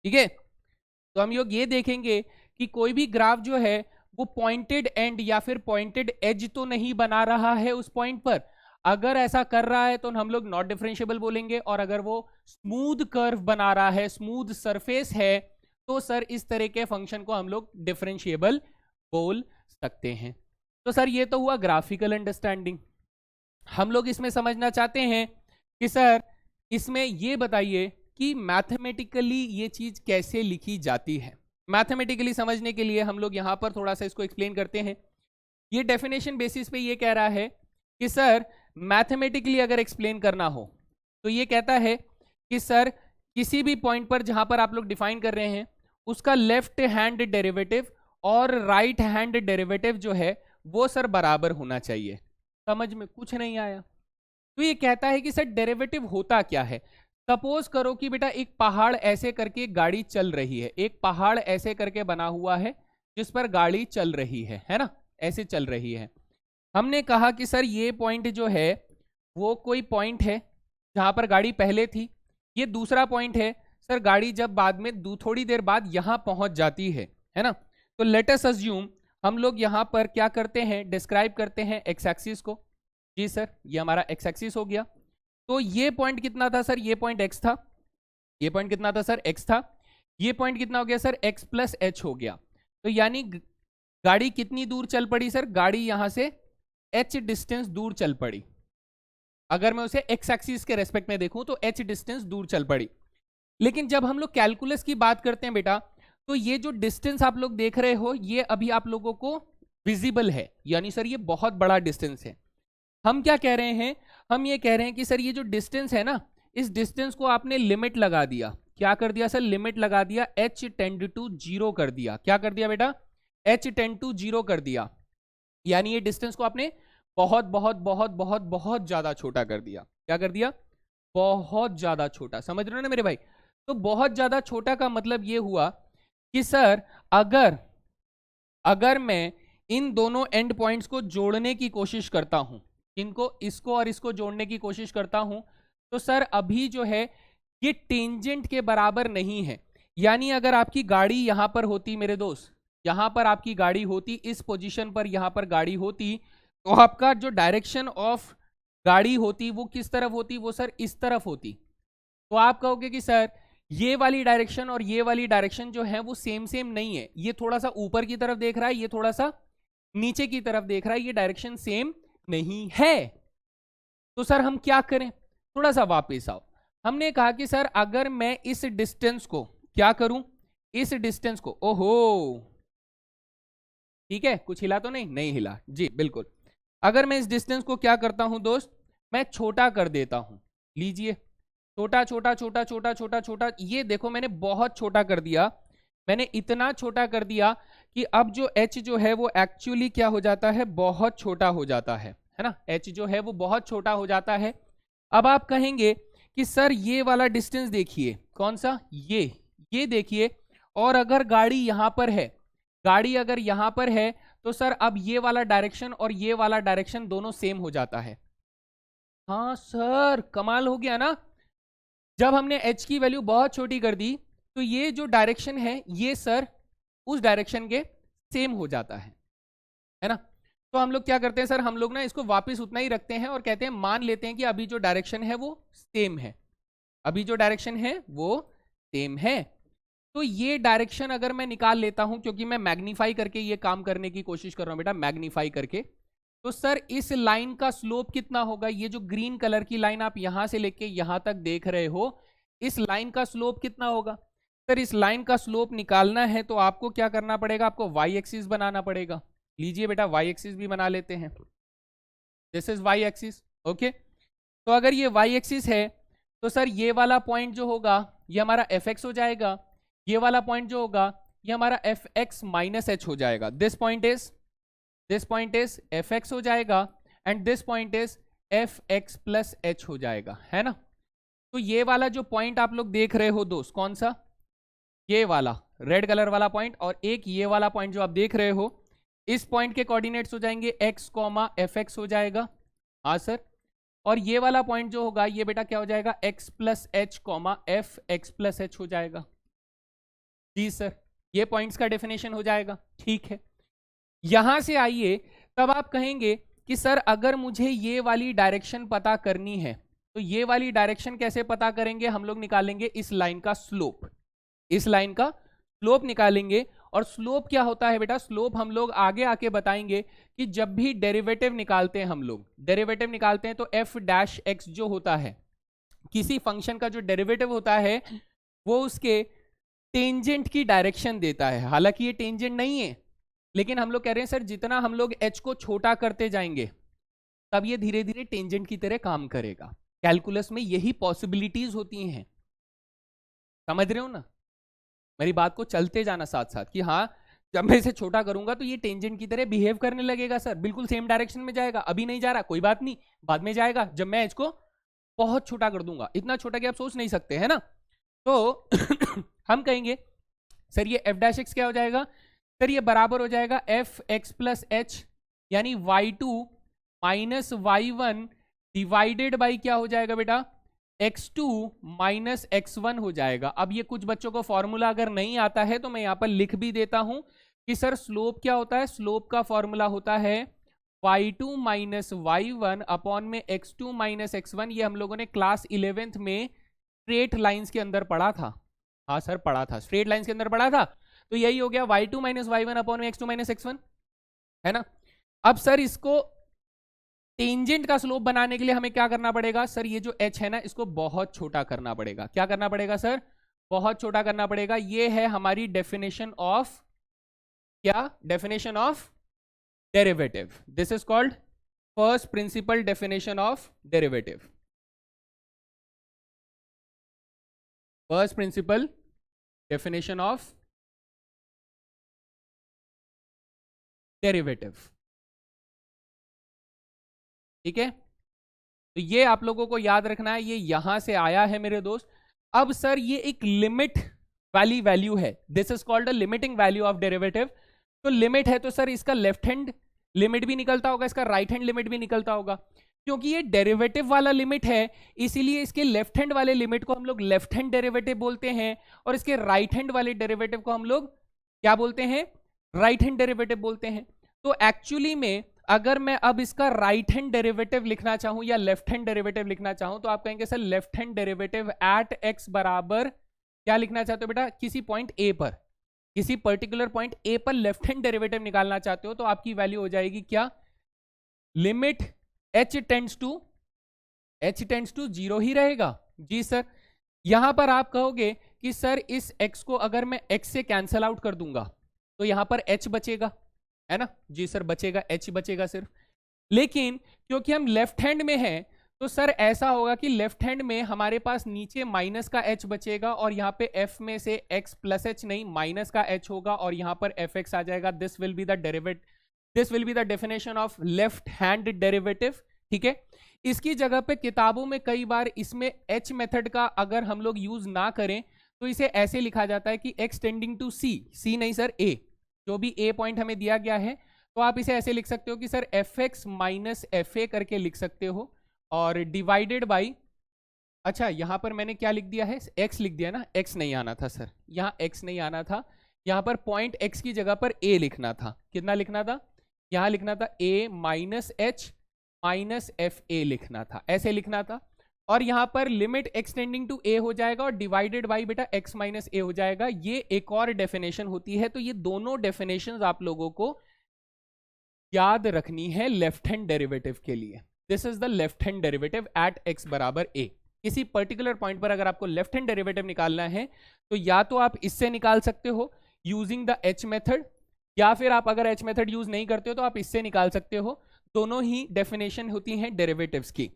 ठीक है, तो हम लोग ये देखेंगे कि कोई भी ग्राफ जो है वो पॉइंटेड एंड या फिर पॉइंटेड एज तो नहीं बना रहा है उस पॉइंट पर। अगर ऐसा कर रहा है तो हम लोग नॉट डिफरेंशिएबल बोलेंगे, और अगर वो स्मूथ कर्व बना रहा है, स्मूथ सरफेस है, तो सर इस तरह के फंक्शन को हम लोग डिफरेंशिएबल बोल सकते हैं। तो सर ये तो हुआ ग्राफिकल अंडरस्टैंडिंग। हम लोग इसमें समझना चाहते हैं कि सर इसमें ये बताइए कि मैथमेटिकली ये चीज कैसे लिखी जाती है। मैथमेटिकली समझने के लिए हम लोग यहां पर थोड़ा सा इसको एक्सप्लेन करते हैं। ये डेफिनेशन बेसिस पे ये कह रहा है कि सर मैथमेटिकली अगर एक्सप्लेन करना हो तो ये कहता है कि सर किसी भी पॉइंट पर जहां पर आप लोग डिफाइन कर रहे हैं उसका लेफ्ट हैंड डेरिवेटिव और राइट हैंड डेरिवेटिव जो है वो सर बराबर होना चाहिए। समझ में कुछ नहीं आया? तो ये कहता है कि सर डेरिवेटिव होता क्या है। सपोज करो कि बेटा एक पहाड़ ऐसे करके एक गाड़ी चल रही है, एक पहाड़ ऐसे करके बना हुआ है जिस पर गाड़ी चल रही है ना? ऐसे चल रही है। हमने कहा कि सर ये पॉइंट जो है वो कोई पॉइंट है जहां पर गाड़ी पहले थी। ये दूसरा पॉइंट है सर, गाड़ी जब बाद में थोड़ी देर बाद यहां पहुंच जाती है ना? तो लेट अस अज्यूम हम लोग यहां पर क्या करते हैं, डिस्क्राइब करते हैं एक्स एक्सिस को। जी सर, ये हमारा एक्स एक्सिस हो गया। तो ये पॉइंट कितना था सर? ये पॉइंट x था। ये पॉइंट कितना था सर? x था। ये पॉइंट कितना हो गया सर? x प्लस एच हो गया। तो यानी गाड़ी कितनी दूर चल पड़ी सर? गाड़ी यहां से h डिस्टेंस दूर चल पड़ी। अगर मैं उसे x एक्सिस के रेस्पेक्ट में देखूं तो h डिस्टेंस दूर चल पड़ी। लेकिन जब हम लोग कैलकुलस की बात करते हैं बेटा, तो ये जो डिस्टेंस आप लोग देख रहे हो ये अभी आप लोगों को विजिबल है, यानी सर ये बहुत बड़ा डिस्टेंस है। हम क्या कह रहे हैं? हम ये कह रहे हैं कि सर ये जो डिस्टेंस है ना, इस डिस्टेंस को आपने लिमिट लगा दिया। क्या कर दिया सर? लिमिट लगा दिया, h टेंड टू 0 कर दिया। क्या कर दिया बेटा? h टेंड टू 0 कर दिया, यानी ये डिस्टेंस को आपने बहुत बहुत बहुत बहुत बहुत ज्यादा छोटा कर दिया। क्या कर दिया? बहुत ज्यादा छोटा। समझ रहे हो ना मेरे भाई? तो बहुत ज्यादा छोटा का मतलब ये हुआ कि सर अगर मैं इन दोनों एंड पॉइंट्स को जोड़ने की कोशिश करता हूं, इनको, इसको और इसको जोड़ने की कोशिश करता हूं, तो सर अभी जो है ये टेंजेंट के बराबर नहीं है। यानी अगर आपकी गाड़ी यहां पर होती मेरे दोस्त, यहां पर आपकी गाड़ी होती, इस पोजीशन पर यहां पर गाड़ी होती, तो आपका जो डायरेक्शन ऑफ गाड़ी होती वो किस तरफ होती? वो सर इस तरफ होती। तो आप कहोगे कि सर ये वाली डायरेक्शन और ये वाली डायरेक्शन जो है वो सेम नहीं है, ये थोड़ा सा ऊपर की तरफ देख रहा है, ये थोड़ा सा नीचे की तरफ देख रहा है, ये डायरेक्शन सेम नहीं है। तो सर हम क्या करें? थोड़ा सा वापस आओ। हमने कहा कि सर अगर मैं इस डिस्टेंस को क्या करूं? इस डिस्टेंस को, ओहो ठीक है, कुछ हिला तो नहीं? नहीं हिला जी, बिल्कुल। अगर मैं इस डिस्टेंस को क्या करता हूं दोस्त, मैं छोटा कर देता हूं। लीजिए, छोटा छोटा छोटा छोटा छोटा छोटा, ये देखो मैंने बहुत छोटा कर दिया। मैंने इतना छोटा कर दिया कि अब जो h जो है वो एक्चुअली क्या हो जाता है? बहुत छोटा हो जाता है ना? h जो है वो बहुत छोटा हो जाता है। अब आप कहेंगे कि सर ये वाला डिस्टेंस देखिए, कौन सा? ये देखिए, और अगर गाड़ी यहां पर है, गाड़ी अगर यहां पर है, तो सर अब ये वाला डायरेक्शन और ये वाला डायरेक्शन दोनों सेम हो जाता है। हाँ सर, कमाल हो गया ना? जब हमने h की वैल्यू बहुत छोटी कर दी तो ये जो डायरेक्शन है ये सर उस डायरेक्शन के सेम हो जाता है ना? तो हम लोग क्या करते हैं सर, हम लोग ना इसको वापस उतना ही रखते हैं और कहते हैं, मान लेते हैं कि अभी जो डायरेक्शन है वो सेम है, अभी जो डायरेक्शन है वो सेम है। तो ये डायरेक्शन अगर मैं निकाल लेता हूं, क्योंकि मैं मैग्नीफाई करके ये काम करने की कोशिश कर रहा हूं बेटा, मैग्नीफाई करके, तो सर इस लाइन का स्लोप कितना होगा? ये जो ग्रीन कलर की लाइन आप यहां से लेके यहां तक देख रहे हो, इस लाइन का स्लोप कितना होगा? सर इस लाइन का स्लोप निकालना है तो आपको क्या करना पड़ेगा? आपको वाई एक्सिस बनाना पड़ेगा। लीजिए बेटा, वाई एक्सिस भी बना लेते हैं। This is Y axis, okay. तो अगर ये वाई एक्सिस है तो सर ये वाला पॉइंट जो होगा ये हमारा एफ एक्स हो जाएगा, ये वाला पॉइंट जो होगा ये हमारा एफ एक्स माइनस एच हो जाएगा। This point is F x हो जाएगा and this point is F x plus h हो जाएगा, है ना? तो ये वाला जो पॉइंट आप लोग देख रहे हो दोस्त, कौन सा? ये वाला रेड कलर वाला पॉइंट, और एक ये वाला पॉइंट जो आप देख रहे हो, इस पॉइंट के कोऑर्डिनेट्स हो जाएंगे x कॉमा एफ एक्स हो जाएगा। हाँ सर, और ये वाला पॉइंट जो होगा ये बेटा क्या हो जाएगा? x plus H comma F x plus h हो जाएगा। जी सर, ये पॉइंट्स का डेफिनेशन हो जाएगा, ठीक है। यहां से आइए, तब आप कहेंगे कि सर अगर मुझे ये वाली डायरेक्शन पता करनी है तो ये वाली डायरेक्शन कैसे पता करेंगे? हम लोग निकालेंगे इस लाइन का स्लोप, इस लाइन का स्लोप निकालेंगे। और स्लोप क्या होता है बेटा? स्लोप हम लोग आगे आके बताएंगे कि जब भी डेरिवेटिव निकालते हैं, हम लोग डेरिवेटिव निकालते हैं तो एफ डैश एक्स जो होता है, किसी फंक्शन का जो डेरिवेटिव होता है वो उसके टेंजेंट की डायरेक्शन देता है। हालांकि ये टेंजेंट नहीं है, लेकिन हम लोग कह रहे हैं सर जितना हम लोग h को छोटा करते जाएंगे तब ये धीरे धीरे टेंजेंट की तरह काम करेगा। कैलकुलस में यही पॉसिबिलिटीज होती हैं, समझ रहे हो ना मेरी बात को? चलते जाना साथ साथ कि हाँ जब मैं इसे छोटा करूंगा तो ये टेंजेंट की तरह बिहेव करने लगेगा सर, बिल्कुल सेम डायरेक्शन में जाएगा। अभी नहीं जा रहा, कोई बात नहीं, बाद में जाएगा जब मैं इसको बहुत छोटा कर दूंगा, इतना छोटा कि आप सोच नहीं सकते, है ना? तो हम कहेंगे सर ये एफ डैश एक्स क्या हो जाएगा? सर ये बराबर हो जाएगा एफ एक्स प्लस एच, यानी y2 minus y1 divided by क्या हो जाएगा बेटा? x2 माइनस x1 हो जाएगा। अब ये कुछ बच्चों को फॉर्मूला अगर नहीं आता है तो मैं यहां पर लिख भी देता हूं कि सर स्लोप क्या होता है? स्लोप का फॉर्मूला होता है y2 माइनस y1 अपॉन में x2 माइनस x1। ये हम लोगों ने क्लास 11th में स्ट्रेट लाइंस के अंदर पढ़ा था। हाँ सर पढ़ा था, स्ट्रेट लाइंस के अंदर पढ़ा था। तो यही हो गया y2 माइनस y1 अपॉन में x2 माइनस x1। है ना। अब सर इसको टेंजेंट का स्लोप बनाने के लिए हमें क्या करना पड़ेगा सर, ये जो h है ना इसको बहुत छोटा करना पड़ेगा। क्या करना पड़ेगा सर, बहुत छोटा करना पड़ेगा। ये है हमारी डेफिनेशन ऑफ, क्या definition of derivative. This is called first principle definition of derivative. First principle definition of derivative, ठीक है। तो ये आप लोगों को याद रखना है, ये यहां से आया है मेरे दोस्त। अब सर ये एक लिमिट वाली वैल्यू है, this is called a limiting value of derivative. तो लिमिट है तो सर इसका लेफ्ट हैंड लिमिट भी निकलता होगा, इसका राइट हैंड लिमिट भी निकलता होगा। क्योंकि ये डेरिवेटिव वाला लिमिट है इसीलिए इसके लेफ्ट हैंड वाले लिमिट को हम लोग लेफ्ट हैंड डेरिवेटिव बोलते हैं, और इसके राइट हैंड वाले डेरिवेटिव को हम लोग क्या बोलते हैं, राइट हैंड डेरिवेटिव बोलते हैं। तो एक्चुअली में अगर मैं अब इसका राइट हैंड डेरिवेटिव लिखना चाहूं या लेफ्ट हैंड डेरिवेटिव लिखना चाहूं तो आप कहेंगे sir left hand derivative at X बराबर क्या लिखना चाहते हो बेटा, किसी पॉइंट ए पर, किसी पर्टिकुलर पॉइंट ए पर लेफ्ट हैंड डेरिवेटिव निकालना चाहते हो तो आपकी वैल्यू हो जाएगी क्या, लिमिट h टेंड्स टू 0 ही रहेगा। जी सर, यहां पर आप कहोगे कि सर इस x को अगर मैं x से कैंसल आउट कर दूंगा तो यहां पर h बचेगा, है ना। जी सर बचेगा, h बचेगा सिर्फ। लेकिन क्योंकि हम लेफ्ट हैंड में हैं तो सर ऐसा होगा कि लेफ्ट हैंड में हमारे पास नीचे माइनस का h बचेगा और यहाँ पे f में से x प्लस h नहीं माइनस का h होगा और यहाँ पर fx आ जाएगा। This will be the derivative, this will be the definition of left hand derivative, ठीक है। इसकी जगह पे किताबों में कई बार इसमें h मेथड का अगर हम लोग यूज ना करें तो इसे ऐसे लिखा जाता है कि x tending to c, c नहीं सर a, जो भी a पॉइंट हमें दिया गया है तो आप इसे ऐसे लिख सकते हो कि सर fx माइनस fa करके लिख सकते हो और डिवाइडेड बाई, अच्छा यहां पर मैंने क्या लिख दिया है, x लिख दिया ना, x नहीं आना था सर, यहाँ x नहीं आना था, यहाँ पर पॉइंट x की जगह पर a लिखना था। कितना लिखना था, यहाँ लिखना था a minus h minus F A लिखना था, ऐसे लिखना था। और यहाँ पर लिमिट एक्सटेंडिंग टू ए हो जाएगा और डिवाइडेड बाई बेटा x माइनस ए हो जाएगा। ये एक और डेफिनेशन होती है। तो ये दोनों डेफिनेशंस आप लोगों को याद रखनी है लेफ्ट हैंड डेरिवेटिव के लिए। This is the left hand derivative at x बराबर a। किसी पर्टिकुलर पॉइंट पर अगर आपको लेफ्ट हैंड डेरिवेटिव निकालना है तो या तो आप इससे निकाल सकते हो यूजिंग द h मेथड, या फिर आप अगर h मेथड यूज नहीं करते हो तो आप इससे निकाल सकते हो। दोनों ही डेफिनेशन होती हैं डेरिवेटिव्स की।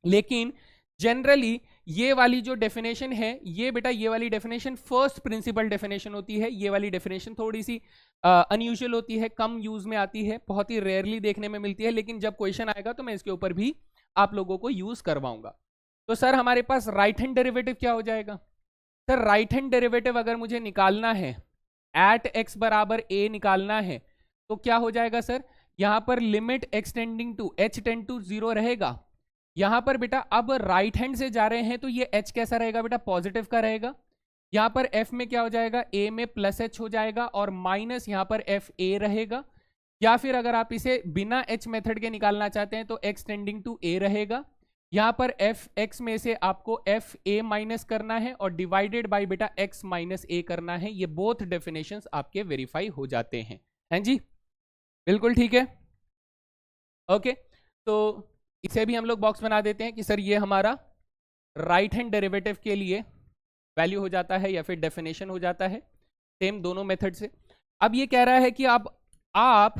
लेकिन जनरली ये वाली जो डेफिनेशन है ये बेटा, ये वाली डेफिनेशन फर्स्ट प्रिंसिपल डेफिनेशन होती है। ये वाली डेफिनेशन थोड़ी सी अनयूजुअल होती है, कम यूज में आती है, बहुत ही रेयरली देखने में मिलती है। लेकिन जब क्वेश्चन आएगा तो मैं इसके ऊपर भी आप लोगों को यूज करवाऊंगा। तो सर हमारे पास राइट हैंड डेरिवेटिव क्या हो जाएगा, सर राइट हैंड डेरिवेटिव अगर मुझे निकालना है एट x बराबर a निकालना है तो क्या हो जाएगा सर, यहां पर limit extending to h tend to 0 रहेगा। यहां पर बेटा अब राइट हैंड से जा रहे हैं तो ये h कैसा रहेगा बेटा, पॉजिटिव का रहेगा। यहां पर f में क्या हो जाएगा, a में प्लस h हो जाएगा और माइनस यहां पर f a रहेगा। या फिर अगर आप इसे बिना h मेथड के निकालना चाहते हैं तो x टेंडिंग टू a रहेगा। यहां पर f x में से आपको f a माइनस करना है और डिवाइडेड बाय बेटा x माइनस a करना है। ये बोथ डेफिनेशंस आपके वेरीफाई हो जाते हैं, हैं जी, बिल्कुल ठीक है। ओके, तो इसे भी हम लोग बॉक्स बना देते हैं कि सर ये हमारा राइट हैंड डेरिवेटिव के लिए वैल्यू हो जाता है या फिर डेफिनेशन हो जाता है, सेम दोनों मेथड से। अब ये कह रहा है कि अब आप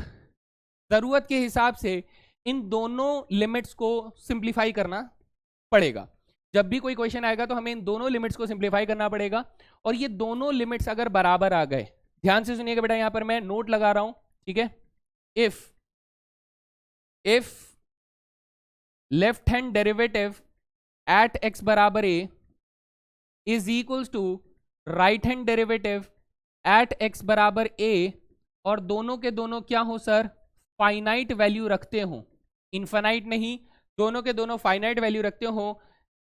जरूरत के हिसाब से इन दोनों लिमिट्स को सिंप्लीफाई करना पड़ेगा। जब भी कोई क्वेश्चन आएगा तो हमें इन दोनों लिमिट्स को सिंप्लीफाई करना पड़ेगा। और ये दोनों लिमिट्स अगर बराबर आ गए, ध्यान से सुनिएगा बेटा, यहां पर मैं नोट लगा रहा हूं, ठीक है। If left hand derivative at x बराबर a is equals to right hand derivative at x बराबर a, और दोनों के दोनों क्या हो सर, फाइनाइट वैल्यू रखते हो, इनफाइनाइट नहीं, दोनों के दोनों फाइनाइट वैल्यू रखते हो,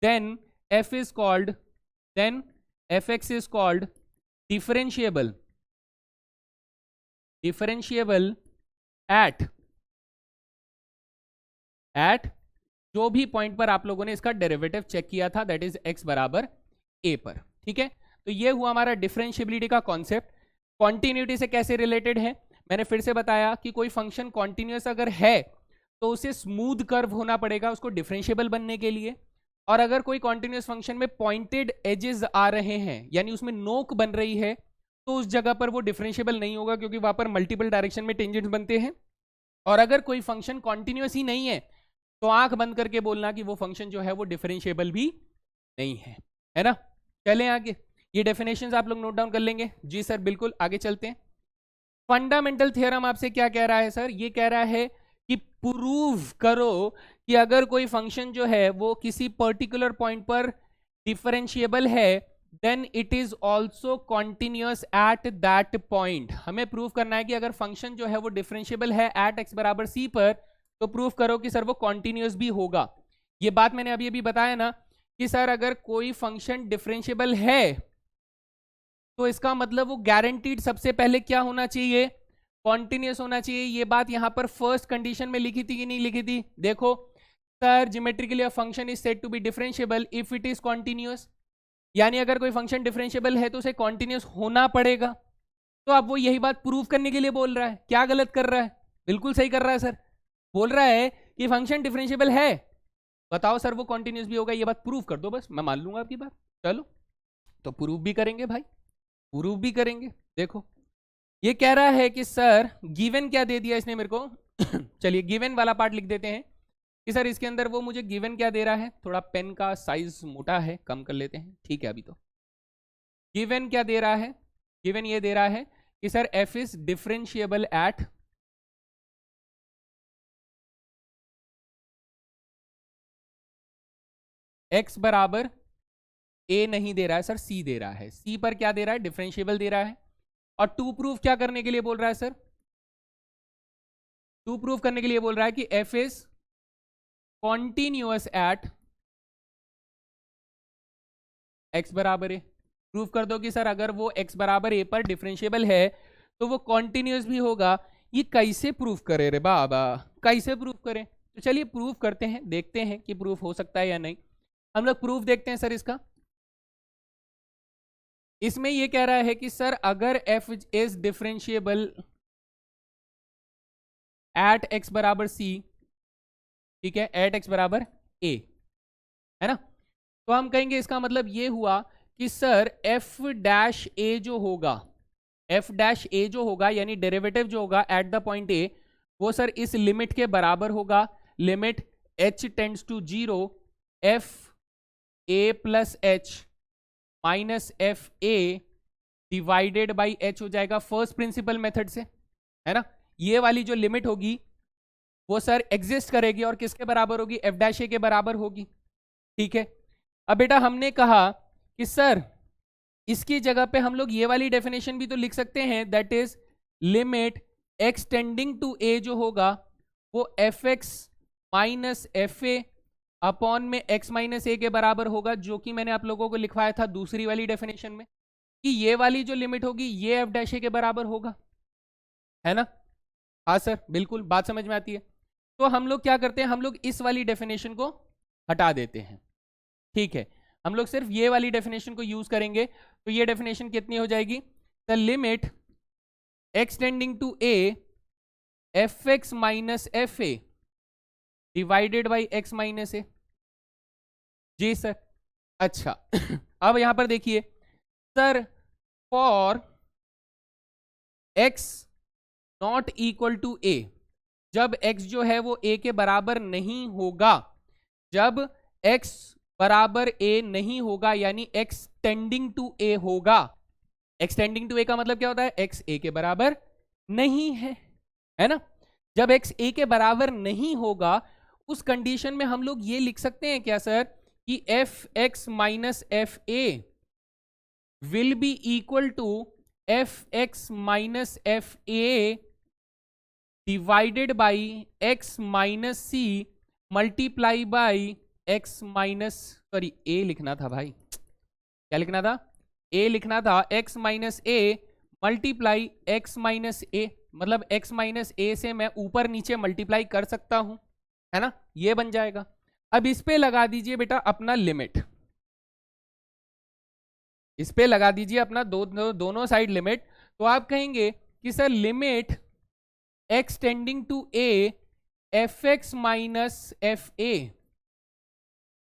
then f is called, then fx is called differentiable at जो भी पॉइंट पर आप लोगों ने इसका डेरिवेटिव चेक किया था, दैट इज x बराबर a पर, ठीक है। तो ये हुआ हमारा डिफरेंशिएबिलिटी का कॉन्सेप्ट। कॉन्टिन्यूटी से कैसे रिलेटेड है, मैंने फिर से बताया कि कोई फंक्शन कॉन्टिन्यूस अगर है तो उसे स्मूथ कर्व होना पड़ेगा उसको डिफरेंशिएबल बनने के लिए, और अगर कोई कॉन्टिन्यूस फंक्शन में पॉइंटेड एजेस आ रहे हैं यानी उसमें नोक बन रही है तो उस जगह पर वो डिफरेंशिएबल नहीं होगा क्योंकि वहां पर मल्टीपल डायरेक्शन में टेंजेंट्स बनते हैं। और अगर कोई फंक्शन कॉन्टिन्यूस ही नहीं है तो आंख बंद करके बोलना कि वो फंक्शन जो है वो डिफरेंशिएबल भी नहीं है ना। चलें आगे, ये डेफिनेशंस आप लोग नोट डाउन कर लेंगे। जी सर बिल्कुल, आगे चलते हैं। फंडामेंटल थ्योरम आपसे क्या कह रहा है सर? ये कह रहा है कि प्रूव करो कि अगर कोई फंक्शन जो है वो किसी पर्टिकुलर पॉइंट पर डिफरेंशिएबल है then it is also continuous at that point. हमें प्रूव करना है कि अगर फंक्शन जो है वो डिफरेंशिएबल है एट x बराबर c पर, तो प्रूव करो कि सर वो कॉन्टिन्यूअस भी होगा। ये बात मैंने अभी अभी बताया ना कि सर अगर कोई फंक्शन डिफरेंशिएबल है तो इसका मतलब वो गारंटीड सबसे पहले क्या होना चाहिए? कॉन्टिन्यूअस होना चाहिए। ये बात यहां पर फर्स्ट कंडीशन में लिखी थी कि नहीं लिखी थी? देखो sir, geometrically a function is said to be differentiable if it is continuous, यानी अगर कोई फंक्शन डिफरेंशिएबल है तो उसे कॉन्टिन्यूअस होना पड़ेगा। तो अब वो यही बात प्रूव करने के लिए बोल रहा है। क्या गलत कर रहा है? बिल्कुल सही कर रहा है सर। बोल रहा है कि फंक्शन डिफरेंशिएबल है, बताओ सर वो कॉन्टिन्यूअस भी होगा, ये बात प्रूव कर दो, बस मैं मान लूंगा आपकी बात। चलो तो प्रूव भी करेंगे भाई, प्रूव भी करेंगे। देखो ये कह रहा है कि सर गिवन क्या दे दिया इसने मेरे को चलिए गिवन वाला पार्ट लिख देते हैं कि सर इसके अंदर वो मुझे गिवन क्या दे रहा है। थोड़ा पेन का साइज मोटा है, कम कर लेते हैं, ठीक है। अभी तो गिवन क्या दे रहा है? गिवन ये दे रहा है कि sir f is differentiable eight x बराबर a नहीं दे रहा है सर, c दे रहा है। c पर क्या दे रहा है? डिफरेंशिएबल दे रहा है। और टू प्रूफ क्या करने के लिए बोल रहा है सर? टू प्रूफ करने के लिए बोल रहा है कि f is continuous at x बराबर a। प्रूफ कर दो कि सर अगर वो x बराबर a पर डिफरेंशिएबल है तो वो कॉन्टिन्यूअस भी होगा। ये कैसे प्रूफ करे रे बाबा, कैसे प्रूफ करें? तो चलिए प्रूफ करते हैं, देखते हैं कि प्रूफ हो सकता है या नहीं। हम लोग प्रूफ देखते हैं सर इसका। इसमें ये कह रहा है कि सर अगर f is differentiable eight x बराबर c, ठीक है, एट x बराबर a, है ना, तो हम कहेंगे इसका मतलब ये हुआ कि सर f डैश a जो होगा, f डैश a जो होगा यानी डेरिवेटिव जो होगा एट द पॉइंट a, वो सर इस लिमिट के बराबर होगा। Limit h tends to 0 f a plus h minus F A divided by H हो जाएगा फर्स्ट प्रिंसिपल मेथड से, है ना। ये वाली जो लिमिट होगी वो सर एग्जिस्ट करेगी और किसके बराबर होगी? एफ डैश ए के बराबर होगी, ठीक है। अब बेटा हमने कहा कि सर इसकी जगह पे हम लोग ये वाली डेफिनेशन भी तो लिख सकते हैं, that is limit x tending to a जो होगा वो f x minus F a upon में x माइनस ए के बराबर होगा, जो कि मैंने आप लोगों को लिखवाया था दूसरी वाली डेफिनेशन में कि ये वाली जो लिमिट होगी ये एफ डैश ए के बराबर होगा, है ना। हाँ सर बिल्कुल, बात समझ में आती है। तो हम लोग क्या करते हैं, हम लोग इस वाली डेफिनेशन को हटा देते हैं, ठीक है। हम लोग सिर्फ ये वाली डेफिनेशन को यूज करेंगे। तो ये डेफिनेशन कितनी हो जाएगी? The limit x tending to A F x minus F A divided by x minus A. जी सर, अच्छा अब यहां पर देखिए sir, for x not equal to a, जब x जो है वो a के बराबर नहीं होगा, जब x बराबर a नहीं होगा यानी x टेंडिंग टू a होगा। x टेंडिंग टू a का मतलब क्या होता है? x a के बराबर नहीं है ना। जब x a के बराबर नहीं होगा उस कंडीशन में हम लोग ये लिख सकते हैं क्या सर कि f x minus F a will be equal to f x minus F A divided by x minus c multiply by x minus, sorry a लिखना था भाई, क्या लिखना था? ए लिखना था, x minus a multiply x minus a, मतलब x minus ए से मैं ऊपर नीचे मल्टीप्लाई कर सकता हूं, है ना, ये बन जाएगा। अब इस पे लगा दीजिए बेटा अपना लिमिट, इस पे लगा दीजिए अपना दोनों साइड लिमिट। तो आप कहेंगे कि sir limit x tending to a fx minus fa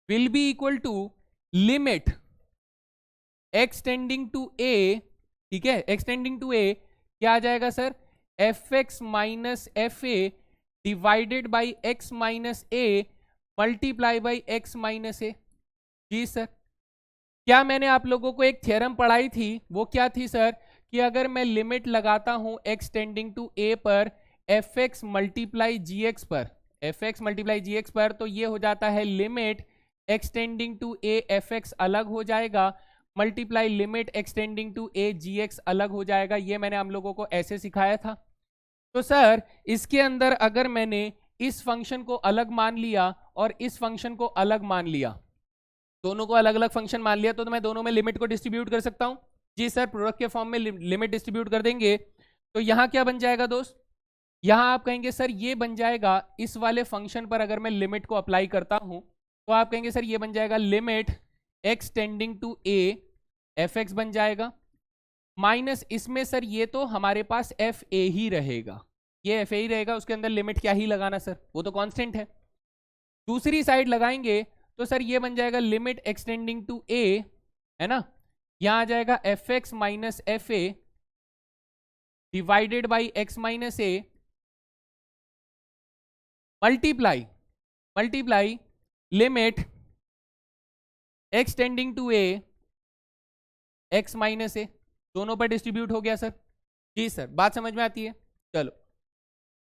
will be equal to limit x tending to a, ठीक है, x टेंडिंग टू a क्या आ जाएगा sir, fx minus fa divided by x minus a multiply by x minus a। जी sir, क्या मैंने आप लोगों को एक थ्योरम पढ़ाई थी, वो क्या थी सर, कि अगर मैं लिमिट लगाता हूं x टेंडिंग टू a पर fx मल्टीप्लाई gx पर, fx मल्टीप्लाई gx पर, तो ये हो जाता है limit x tending to a fx अलग हो जाएगा multiply limit x tending to a gx अलग हो जाएगा। ये मैंने हम लोगों को ऐसे सिखाया था। तो सर इसके अंदर अगर मैंने इस फंक्शन को अलग मान लिया और इस फंक्शन को अलग मान लिया, दोनों को अलग अलग फंक्शन मान लिया, तो मैं दोनों में लिमिट को डिस्ट्रीब्यूट कर सकता हूं। जी सर, प्रोडक्ट के फॉर्म में लिमिट डिस्ट्रीब्यूट कर देंगे तो यहां क्या बन जाएगा दोस्त, यहां आप कहेंगे सर ये बन जाएगा, इस वाले फंक्शन पर अगर मैं लिमिट को अप्लाई करता हूं तो आप कहेंगे सर ये बन जाएगा limit x tending to a fx बन जाएगा, माइनस इसमें सर ये तो हमारे पास fa ही रहेगा, ये fa ही रहेगा, उसके अंदर लिमिट क्या ही लगाना सर, वो तो कांस्टेंट है। दूसरी साइड लगाएंगे तो सर ये बन जाएगा limit x tending to a, है ना, यहां आ जाएगा fx minus fa divided by x minus a multiply limit x tending to a x minus a, दोनों पर डिस्ट्रीब्यूट हो गया सर। जी सर, बात समझ में आती है। चलो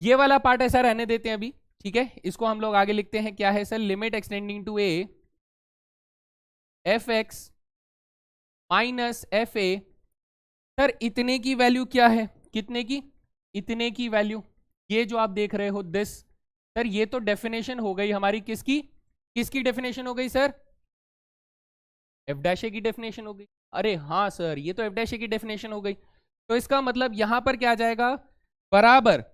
ये वाला पार्ट ऐसा रहने देते हैं अभी, ठीक है, इसको हम लोग आगे लिखते हैं, क्या है sir, limit x tending to a fx minus fa। Sir इतने की वैल्यू क्या है, कितने की, इतने की वैल्यू, ये जो आप देख रहे हो दिस, सर ये तो डेफिनेशन हो गई हमारी, किसकी, किसकी डेफिनेशन हो गई सर, एफ डैश ए की डेफिनेशन हो गई। अरे हाँ सर, ये तो एफ डैश ए की डेफिनेशन हो गई, तो इसका मतलब यहां पर क्या आ जाएगा, बराबर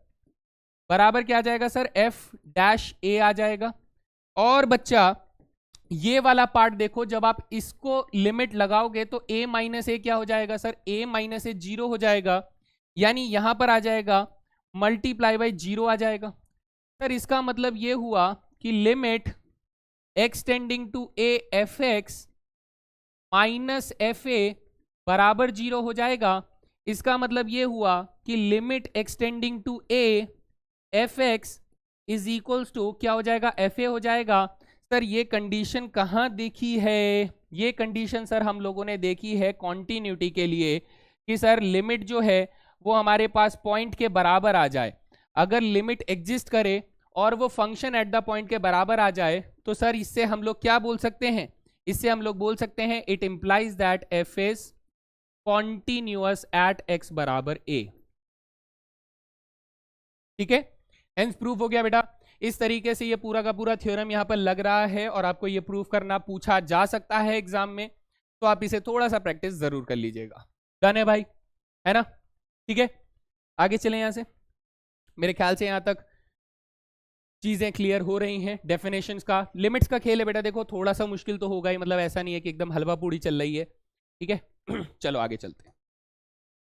बराबर क्या आ जाएगा सर, एफ डैश ए आ जाएगा। और बच्चा ये वाला पार्ट देखो, जब आप इसको लिमिट लगाओगे तो a माइनस ए क्या हो जाएगा सर, a माइनस ए 0 हो जाएगा, यानी यहां पर आ जाएगा मल्टीप्लाई बाई 0 आ जाएगा। सर इसका मतलब ये हुआ कि limit x tending to a F x minus F A बराबर 0 हो जाएगा। इसका मतलब ये हुआ कि limit x tending to a F X is equals to क्या हो जाएगा, एफ ए हो जाएगा। सर ये कंडीशन कहाँ देखी है, ये कंडीशन सर हम लोगों ने देखी है कॉन्टिन्यूटी के लिए, कि सर लिमिट जो है वो हमारे पास पॉइंट के बराबर आ जाए। अगर लिमिट एग्जिस्ट करे और वो फंक्शन एट द पॉइंट के बराबर आ जाए तो सर इससे हम लोग क्या बोल सकते हैं, इससे हम लोग बोल सकते हैं it implies that F is continuous at X बराबर ए। ठीक है, हेंस प्रूफ हो गया बेटा। इस तरीके से ये पूरा का पूरा थ्योरम यहां पर लग रहा है और आपको ये प्रूफ करना पूछा जा सकता है एग्जाम में, तो आप इसे थोड़ा सा प्रैक्टिस जरूर कर लीजिएगा। डन है भाई, है ना, ठीक है, आगे चले यहां से। मेरे ख्याल से यहां तक चीजें क्लियर हो रही हैं। डेफिनेशंस का, लिमिट्स का खेल है बेटा, देखो थोड़ा सा मुश्किल तो होगा ही, मतलब ऐसा नहीं है कि एकदम हलवा पूड़ी चल रही है, ठीक है। चलो आगे चलते हैं।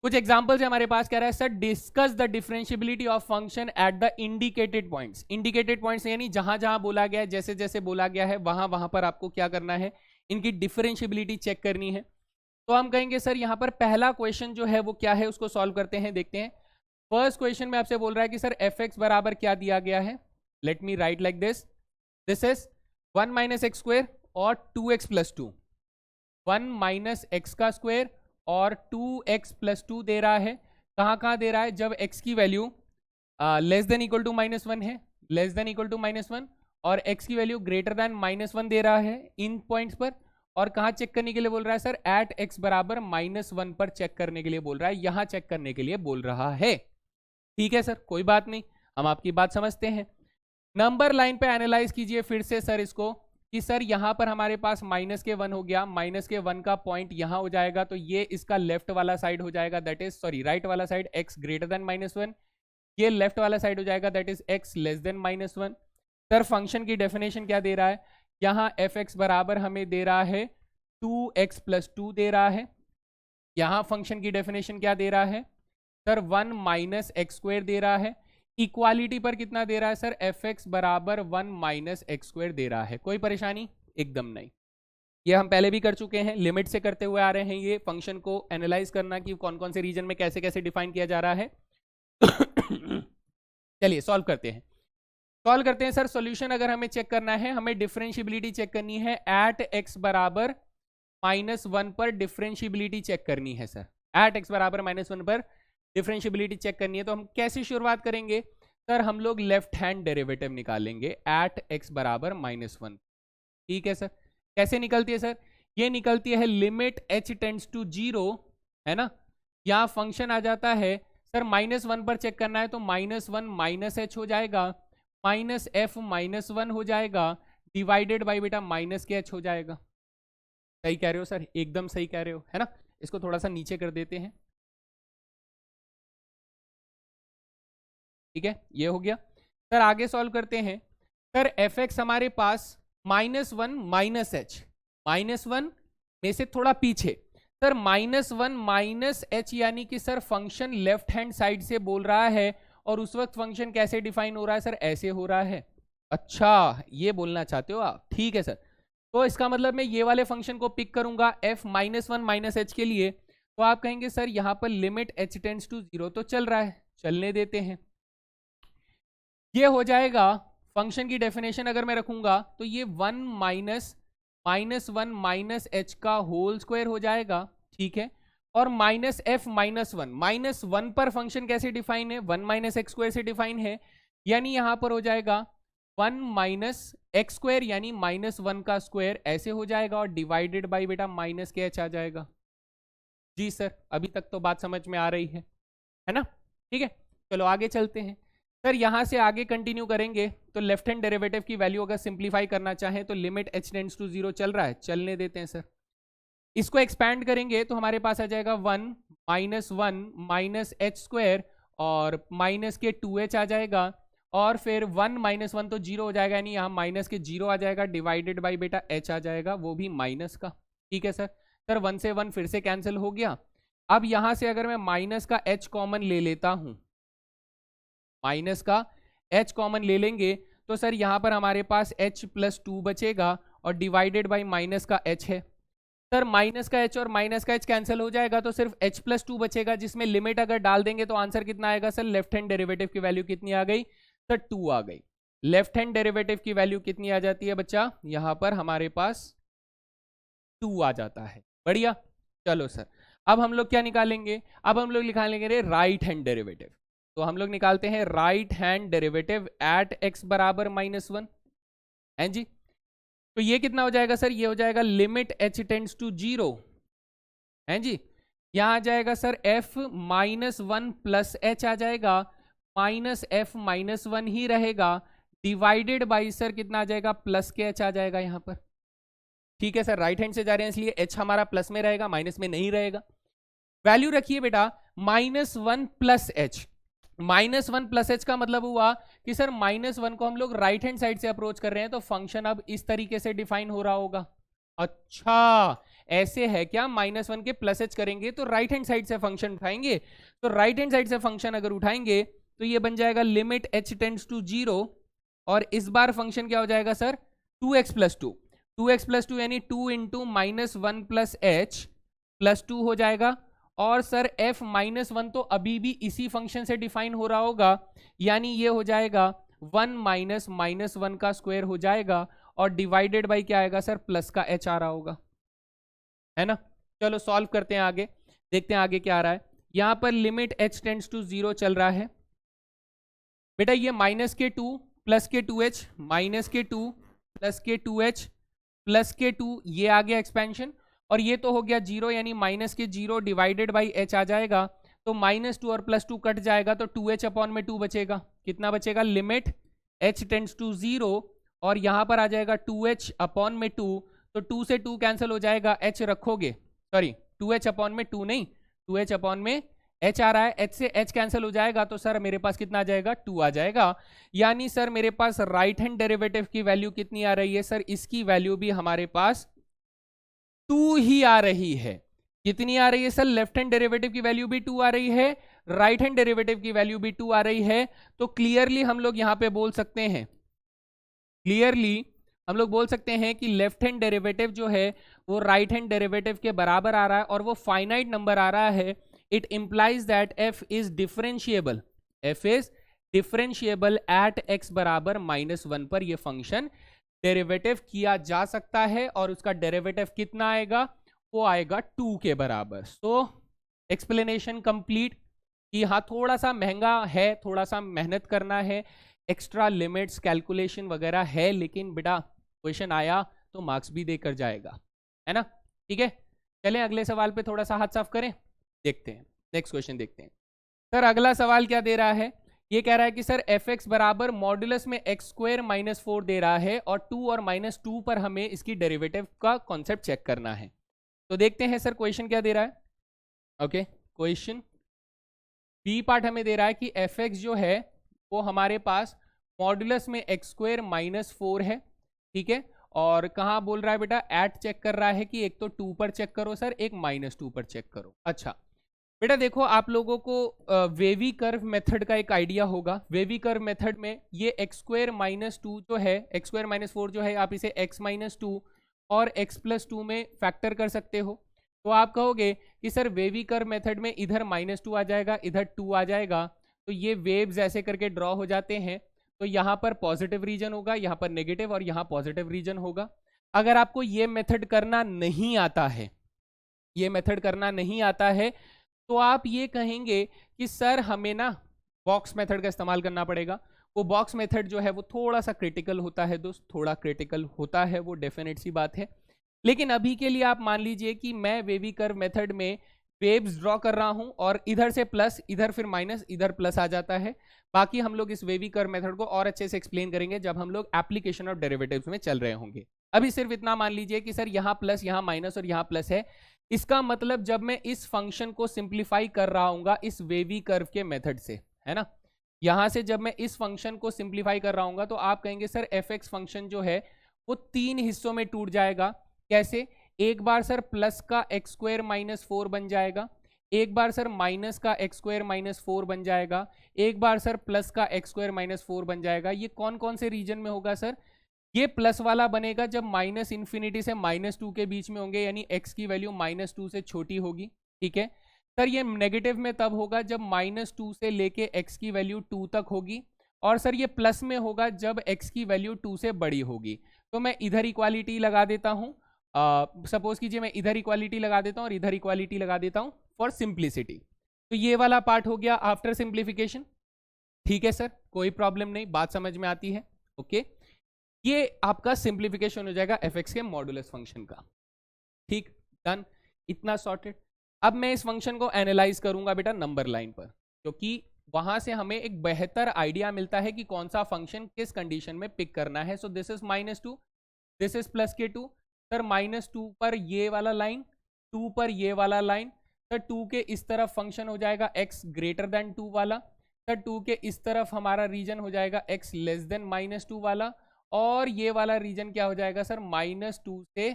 कुछ एग्जांपल्स है हमारे पास, कह रहा है sir discuss the differentiability of function at the indicated points. Indicated points यानी जहां जहां बोला गया है, जैसे जैसे बोला गया है वहां वहां पर आपको क्या करना है, इनकी डिफरेंशियबिलिटी चेक करनी है। तो हम कहेंगे सर यहाँ पर पहला क्वेश्चन जो है वो क्या है, उसको सॉल्व करते हैं, देखते हैं। फर्स्ट क्वेश्चन में आपसे बोल रहा है कि सर एफ एक्स बराबर क्या दिया गया है, let me right like this, this is 1 minus x square और 2x प्लस 2, 1 माइनस एक्स का स्क्वेयर और 2x प्लस 2 दे रहा है। कहाँ कहाँ दे रहा है, जब x की value less than equal to -1 है, लेस देन इक्वल टू -1, और x की वैल्यू ग्रेटर देन -1 दे रहा है इन पॉइंट्स पर। और कहाँ चेक करने के लिए बोल रहा है सर, एट x बराबर -1 पर चेक करने के लिए बोल रहा है, यहाँ चेक करने के लिए बोल रहा है। ठीक है सर, कोई बात नहीं, हम आपकी बात समझते हैं। नंबर लाइन पे एनालाइज कीजिए फिर से सर इसको, कि सर यहाँ पर हमारे पास -1 हो गया, -1 का पॉइंट यहाँ हो जाएगा, तो ये इसका लेफ्ट वाला साइड हो जाएगा, दैट इज सॉरी राइट वाला साइड x ग्रेटर देन -1, ये लेफ्ट वाला साइड हो जाएगा, that is x less than -1। Sir function की डेफिनेशन क्या दे रहा है, यहाँ एफ एक्स बराबर हमें दे रहा है 2x प्लस 2 दे रहा है। यहाँ फंक्शन की डेफिनेशन क्या दे रहा है सर, 1 माइनस एक्स स्क्वेयर दे रहा है। इक्वालिटी पर कितना दे रहा है सर, एफ एक्स बराबर 1 माइनस एक्स स्क्वायर दे रहा है। कोई परेशानी? एकदम नहीं। ये हम पहले भी कर चुके हैं, लिमिट से करते हुए आ रहे हैं। ये फंक्शन को एनालाइज करना कि कौन कौन से रीजन में कैसे कैसे डिफाइन किया जा रहा है। चलिए सॉल्व करते हैं। सॉल्व करते हैं सर। सॉल्यूशन अगर हमें चेक करना है, हमें डिफरेंशियबिलिटी चेक करनी है। एट एक्स बराबर -1 पर डिफरेंशियबिलिटी चेक करनी है सर। एट एक्स बराबर -1 पर डिफरेंशियबिलिटी चेक करनी है। तो हम कैसे शुरुआत करेंगे सर, हम लोग लेफ्ट हैंड डेरिवेटिव निकालेंगे एट एक्स बराबर -1। ठीक है सर। कैसे निकलती है सर? ये निकलती है लिमिट h टेंड्स टू 0, है ना। यहाँ फंक्शन आ जाता है सर, -1 पर चेक करना है तो -1 माइनस एच हो जाएगा, माइनस एफ -1 हो जाएगा, डिवाइडेड बाई बेटा माइनस के एच हो जाएगा। सही कह रहे हो सर, एकदम सही कह रहे हो, है ना। इसको थोड़ा सा नीचे कर देते हैं। ठीक है, ये हो गया सर। आगे सॉल्व करते हैं सर। एफ एक्स हमारे पास -1 माइनस एच, -1 में से थोड़ा पीछे सर, -1 माइनस एच, यानी कि sir function left hand side से बोल रहा है। और उस वक्त फंक्शन कैसे डिफाइन हो रहा है सर, ऐसे हो रहा है। अच्छा, ये बोलना चाहते हो आप, ठीक है सर। तो इसका मतलब मैं ये वाले फंक्शन को पिक करूंगा f -1 माइनस एच के लिए। तो आप कहेंगे सर यहाँ पर लिमिट h टेंड्स टू 0 तो चल रहा है, चलने देते हैं। ये हो जाएगा फंक्शन की डेफिनेशन अगर मैं रखूंगा तो ये 1 -1 माइनस एच का होल स्क्वायर हो जाएगा। ठीक है, और माइनस एफ -1 पर फंक्शन कैसे डिफाइन है, 1 माइनस एक्स स्क्वायर से डिफाइन है। यानी यहां पर हो जाएगा 1 माइनस एक्स स्क्वायर, यानी -1 का स्क्वायर ऐसे हो जाएगा, और डिवाइडेड बाई बेटा माइनस के एच आ जाएगा। जी सर, अभी तक तो बात समझ में आ रही है ना। ठीक है, चलो आगे चलते हैं सर। यहां से आगे कंटिन्यू करेंगे तो लेफ्ट हैंड डेरिवेटिव की वैल्यू अगर सिंप्लीफाई करना चाहें तो लिमिट h टेंड्स टू 0 चल रहा है, चलने देते हैं सर। इसको एक्सपैंड करेंगे तो हमारे पास आ जाएगा 1 -1 माइनस एच स्क्वायर, और माइनस के 2h आ जाएगा, और फिर 1 -1 तो 0 हो जाएगा, यानी यहाँ माइनस के 0 आ जाएगा, डिवाइडेड बाई बेटा h आ जाएगा, वो भी माइनस का। ठीक है सर। सर 1 से 1 फिर से कैंसिल हो गया। अब यहां से अगर मैं माइनस का h कॉमन ले लेता हूं, माइनस का h कॉमन ले लेंगे तो सर यहाँ पर हमारे पास h प्लस 2 बचेगा, और डिवाइडेड बाई माइनस का h है। सर माइनस का h और माइनस का h कैंसिल हो जाएगा तो सिर्फ h प्लस 2 बचेगा, जिसमें लिमिट अगर डाल देंगे तो आंसर कितना आएगा सर, लेफ्ट हैंड डेरिवेटिव की वैल्यू कितनी आ गई सर, 2 आ गई। लेफ्ट हैंड डेरिवेटिव की वैल्यू कितनी आ जाती है बच्चा, यहाँ पर हमारे पास 2 आ जाता है। बढ़िया। चलो सर, अब हम लोग क्या निकालेंगे, अब हम लोग निकालेंगे राइट हैंड डेरिवेटिव। तो हम लोग निकालते हैं right hand derivative at x बराबर -1, है जी। तो ये कितना हो जाएगा सर, ये हो जाएगा लिमिट h टेंड्स टू 0, है जी। यहां आ जाएगा सर f -1 प्लस h आ जाएगा, माइनस f -1 ही रहेगा, डिवाइडेड बाई सर कितना आ जाएगा, प्लस के h आ जाएगा यहाँ पर। ठीक है सर, राइट हैंड से जा रहे हैं इसलिए h हमारा प्लस में रहेगा, माइनस में नहीं रहेगा। वैल्यू रखिए बेटा -1 प्लस h। -1 प्लस एच का मतलब हुआ कि सर -1 को हम लोग राइट हैंड साइड से अप्रोच कर रहे हैं, तो फंक्शन अब इस तरीके से डिफाइन हो रहा होगा। अच्छा, ऐसे है क्या, -1 के प्लस एच करेंगे तो राइट हैंड साइड से फंक्शन उठाएंगे। तो राइट हैंड साइड से फंक्शन अगर उठाएंगे तो ये बन जाएगा लिमिट h टेंड्स टू 0, और इस बार फंक्शन क्या हो जाएगा sir, 2x plus 2, 2x plus 2 यानी 2 इंटू -1 प्लस एच प्लस 2 हो जाएगा। और सर f -1 तो अभी भी इसी फंक्शन से डिफाइन हो रहा होगा, यानी ये हो जाएगा 1 माइनस -1 का स्क्वायर हो जाएगा, और डिवाइडेड बाई क्या आएगा सर, प्लस का h आ रहा होगा, है ना। चलो सॉल्व करते हैं आगे, देखते हैं आगे क्या आ रहा है। यहां पर लिमिट h टेंड्स टू 0 चल रहा है बेटा। ये माइनस के 2 प्लस के 2h, माइनस के 2 प्लस के 2h प्लस के 2, ये आ गया एक्सपेंशन, और ये तो हो गया 0, यानी माइनस के 0 डिवाइडेड बाई h आ जाएगा। तो -2 और +2 कट जाएगा तो 2h अपॉन में 2 बचेगा। कितना बचेगा, लिमिट h टेंड्स टू 0, और यहाँ पर आ जाएगा 2h अपॉन में 2, तो 2 से 2 कैंसिल हो जाएगा, h रखोगे, सॉरी 2h अपॉन में 2 नहीं, 2h अपॉन में h आ रहा है, h से h कैंसिल हो जाएगा तो सर मेरे पास कितना आ जाएगा, 2 आ जाएगा। यानी सर मेरे पास राइट हैंड डेरिवेटिव की वैल्यू कितनी आ रही है सर, इसकी वैल्यू भी हमारे पास 2 ही आ रही है। कितनी आ रही है सर, लेफ्ट हैंड डेरिवेटिव की वैल्यू भी 2 आ रही है, राइट हैंड डेरिवेटिव की वैल्यू भी 2 आ रही है, तो क्लियरली हम लोग यहां पे बोल सकते हैं, क्लियरली हम लोग बोल सकते हैं कि लेफ्ट हैंड डेरिवेटिव जो है वो राइट हैंड डेरिवेटिव के बराबर आ रहा है और वो फाइनाइट नंबर आ रहा है। It implies that f is differentiable, f is differentiable eight x बराबर -1 पर ये फंक्शन डेरिवेटिव किया जा सकता है और उसका डेरिवेटिव कितना आएगा, वो आएगा 2 के बराबर। सो एक्सप्लेनेशन कंप्लीट कि हाँ थोड़ा सा महंगा है, थोड़ा सा मेहनत करना है, एक्स्ट्रा लिमिट्स कैलकुलेशन वगैरह है, लेकिन बेटा क्वेश्चन आया तो मार्क्स भी देकर जाएगा, है ना। ठीक है, चलें अगले सवाल पे थोड़ा सा हाथ साफ करें, देखते हैं नेक्स्ट क्वेश्चन देखते हैं। सर अगला सवाल क्या दे रहा है, ये कह रहा है कि सर एफ एक्स बराबर मॉड्यूलस में एक्स स्क्वायर -4 दे रहा है और 2 और -2 पर हमें इसकी डेरिवेटिव का कॉन्सेप्ट चेक करना है। तो देखते हैं सर क्वेश्चन क्या दे रहा है। ओके, क्वेश्चन बी पार्ट हमें दे रहा है कि एफ एक्स जो है वो हमारे पास मॉड्यूलस में एक्स स्क्वायर -4 है, ठीक है, और कहाँ बोल रहा है बेटा, एट चेक कर रहा है कि एक तो 2 पर चेक करो सर, एक -2 पर चेक करो। अच्छा बेटा देखो, आप लोगों को वेवी कर्व मेथड का एक आइडिया होगा। वेवी कर्व मेथड में ये एक्स स्क्वायर -2 जो है, एक्स स्क्वायर -4 जो है, आप इसे x -2 और x+2 में फैक्टर कर सकते हो। तो आप कहोगे कि सर वेवी कर्व मेथड में इधर -2 आ जाएगा, इधर 2 आ जाएगा, तो ये वेव्स ऐसे करके ड्रॉ हो जाते हैं। तो यहाँ पर पॉजिटिव रीजन होगा, यहाँ पर नेगेटिव और यहाँ पॉजिटिव रीजन होगा। अगर आपको ये मेथड करना नहीं आता है, ये मेथड करना नहीं आता है, तो आप ये कहेंगे कि सर हमें ना बॉक्स मेथड का इस्तेमाल करना पड़ेगा। वो बॉक्स मेथड जो है वो थोड़ा सा क्रिटिकल होता है दोस्त, थोड़ा क्रिटिकल होता है, वो डेफिनेट सी बात है। लेकिन अभी के लिए आप मान लीजिए कि मैं वेवी कर्व मेथड में वेव्स ड्रॉ कर रहा हूं और इधर से प्लस, इधर फिर माइनस, इधर प्लस आ जाता है। बाकी हम लोग इस वेवी कर्व मेथड को और अच्छे से एक्सप्लेन करेंगे जब हम लोग एप्लीकेशन ऑफ डेरिवेटिव्स में चल रहे होंगे। अभी सिर्फ इतना मान लीजिए कि सर यहाँ प्लस, यहाँ माइनस और यहाँ प्लस है। इसका मतलब जब मैं इस फंक्शन को सिंप्लीफाई कर रहा हूँ इस वेवी कर्व के मेथड से, है ना, यहां से जब मैं इस फंक्शन को सिंप्लीफाई कर रहा हूँ तो आप कहेंगे सर एफ एक्स फंक्शन जो है वो 3 हिस्सों में टूट जाएगा। कैसे, एक बार सर प्लस का एक्स स्क्वायर -4 बन जाएगा, एक बार सर माइनस का एक्स स्क्वायर -4 बन जाएगा, एक बार सर प्लस का एक्स स्क्वायर -4 बन जाएगा। ये कौन कौन से रीजन में होगा सर, ये प्लस वाला बनेगा जब -∞ से -2 के बीच में होंगे, यानी x की वैल्यू -2 से छोटी होगी, ठीक है। सर ये नेगेटिव में तब होगा जब -2 से लेके x की वैल्यू 2 तक होगी, और सर ये प्लस में होगा जब x की वैल्यू 2 से बड़ी होगी। तो मैं इधर इक्वालिटी लगा देता हूँ, सपोज कीजिए मैं इधर इक्वालिटी लगा देता हूँ और इधर इक्वालिटी लगा देता हूँ फॉर सिंप्लिसिटी। तो ये वाला पार्ट हो गया आफ्टर सिंप्लीफिकेशन, ठीक है सर, कोई प्रॉब्लम नहीं, बात समझ में आती है। ओके, ये आपका सिंप्लीफिकेशन हो जाएगा एफ एक्स के मॉडुलस फंक्शन का, ठीक, डन, इतना सॉर्टेड। अब मैं इस फंक्शन को एनालाइज करूंगा बेटा नंबर लाइन पर, क्योंकि वहां से हमें एक बेहतर आइडिया मिलता है कि कौन सा फंक्शन किस कंडीशन में पिक करना है। So this is -2, this is +k2। Sir -2 पर ये वाला लाइन, 2 पर ये वाला लाइन, सर 2 के इस तरफ फंक्शन हो जाएगा x ग्रेटर देन 2 वाला, सर 2 के इस तरफ हमारा रीजन हो जाएगा x लेस देन -2 वाला, और ये वाला रीजन क्या हो जाएगा सर, -2 से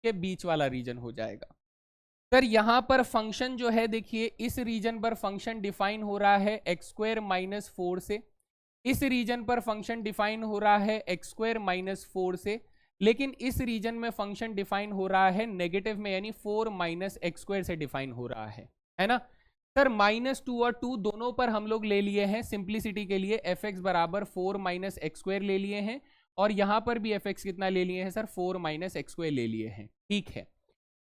के बीच वाला रीजन हो जाएगा। सर यहां पर फंक्शन जो है देखिए, इस रीजन पर फंक्शन डिफाइन हो रहा है x स्क्वायर -4 से, इस रीजन पर फंक्शन डिफाइन हो रहा है x स्क्वायर -4 से, लेकिन इस रीजन में फंक्शन डिफाइन हो रहा है नेगेटिव में, यानी 4 - x स्क्वायर से डिफाइन हो रहा है ना। सर -2 और 2 दोनों पर हम लोग ले लिए हैं सिंप्लिसिटी के लिए एफ एक्स बराबर 4 - x स्क्वायर ले लिए हैं, और यहां पर भी एफ एक्स कितना ले लिए हैं सर, 4 - x स्क्वायर ले लिए हैं, ठीक है।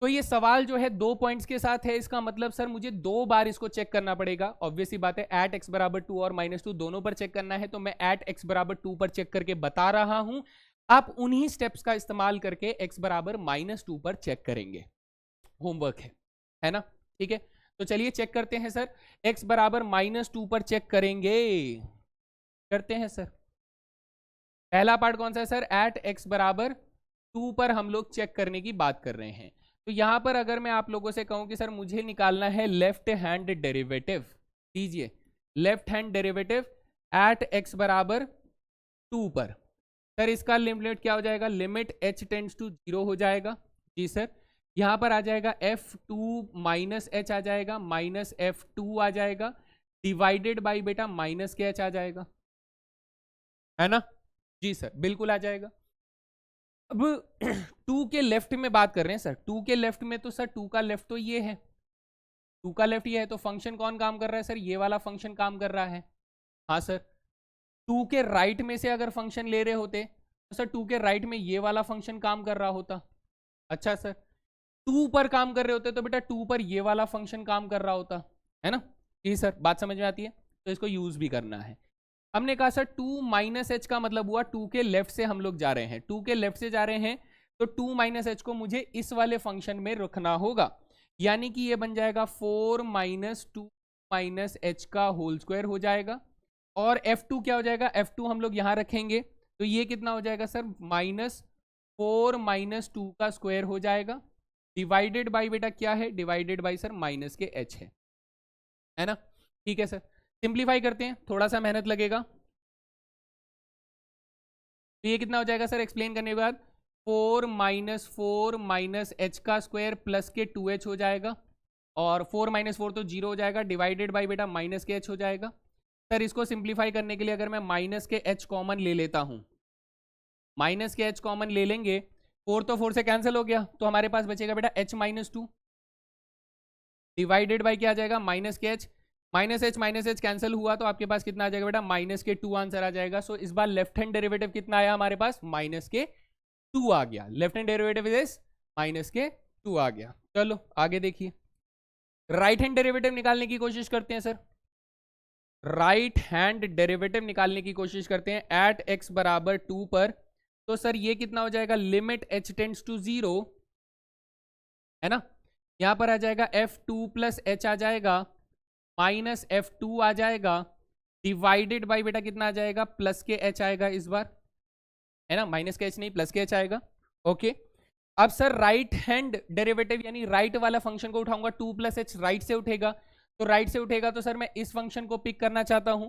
तो ये सवाल जो है 2 पॉइंट्स के साथ है, इसका मतलब सर मुझे 2 बार इसको चेक करना पड़ेगा। ऑब्वियसली बात है, एट x बराबर 2 और -2 दोनों पर चेक करना है, तो मैं एट x बराबर 2 पर चेक करके बता रहा हूं। आप उन्हीं स्टेप्स का इस्तेमाल करके x बराबर -2 पर चेक करेंगे, होमवर्क है ना, ठीक है। तो चलिए चेक करते हैं सर, x बराबर -2 पर चेक करेंगे, करते हैं सर। पहला पार्ट कौन सा है सर, एट x बराबर 2 पर हम लोग चेक करने की बात कर रहे हैं। तो यहां पर अगर मैं आप लोगों से कहूं कि सर मुझे निकालना है लेफ्ट हैंड डेरिवेटिव, लीजिए left hand derivative at x बराबर 2 पर, सर इसका लिमिट क्या हो जाएगा, लिमिट h टेंड्स टू 0 हो जाएगा, जी सर। यहाँ पर आ जाएगा F2 माइनस एच आ जाएगा, माइनस F2 आ जाएगा, डिवाइडेड बाई बेटा माइनस के एच आ जाएगा, है ना? जी सर, बिल्कुल आ जाएगा। अब 2 के लेफ्ट में बात कर रहे हैं सर, 2 के लेफ्ट में तो सर 2 का लेफ्ट तो ये है, 2 का लेफ्ट ये है, तो फंक्शन कौन काम कर रहा है सर? ये वाला फंक्शन काम कर रहा है। हाँ सर, 2 के राइट में से अगर फंक्शन ले रहे होते तो सर 2 के राइट में ये वाला फंक्शन काम कर रहा होता। अच्छा सर, 2 पर काम कर रहे होते तो बेटा 2 पर ये वाला फंक्शन काम कर रहा होता, है ना? जी सर, बात समझ में आती है? तो इसको यूज भी करना है। हमने कहा सर 2 माइनस एच का मतलब हुआ 2 के लेफ्ट से हम लोग जा रहे हैं, 2 के लेफ्ट से जा रहे हैं, तो 2 माइनस एच को मुझे इस वाले फंक्शन में रखना होगा, यानी कि ये बन जाएगा 4 माइनस 2 माइनस एच का होल स्क्वायर हो जाएगा। और F2 क्या हो जाएगा? F2 हम लोग यहाँ रखेंगे तो ये कितना हो जाएगा सर? माइनस 4 माइनस 2 का स्क्वायर हो जाएगा, डिवाइडेड बाई बेटा क्या है? डिवाइडेड बाई सर माइनस के एच है ना? ठीक है सर, सिंप्लीफाई करते हैं, थोड़ा सा मेहनत लगेगा। तो ये कितना हो जाएगा सर एक्सप्लेन करने के बाद? 4 माइनस एच का स्क्वायर प्लस के 2h हो जाएगा, और 4 माइनस 4 तो 0 हो जाएगा, डिवाइडेड बाई बेटा माइनस के h हो जाएगा। सर इसको सिंप्लीफाई करने के लिए अगर मैं माइनस के h कॉमन ले लेता हूं, माइनस के h कॉमन ले लेंगे, 4 तो 4 से कैंसिल हो गया, तो हमारे पास बचेगा बेटा h माइनस 2, डिवाइडेड बाई क्या आ जाएगा? माइनस के h, माइनस एच कैंसिल हुआ तो आपके पास कितना आ जाएगा बेटा? माइनस के 2 आंसर आ जाएगा। सो इस बार लेफ्ट हैंड डेरिवेटिव कितना आया हमारे पास? माइनस के 2 आ गया, left hand derivative is minus के 2 आ गया। चलो आगे देखिए, राइट हैंड डेरिवेटिव निकालने की कोशिश करते हैं सर, राइट हैंड डेरिवेटिव निकालने की कोशिश करते हैं एट x बराबर 2 पर। तो सर ये कितना हो जाएगा? लिमिट h टेंड्स टू 0, है ना? यहां पर आ जाएगा F2 प्लस एच आ जाएगा, माइनस F2 आ जाएगा, डिवाइडेड बाई बेटा कितना आ जाएगा? प्लस के h आएगा इस बार, है ना? माइनस के h नहीं, प्लस के h आएगा। ओके, अब सर राइट हैंड डेरिवेटिव यानी राइट वाला फंक्शन को उठाऊंगा, 2 प्लस एच राइट से उठेगा, तो राइट से उठेगा तो सर मैं इस फंक्शन को पिक करना चाहता हूं,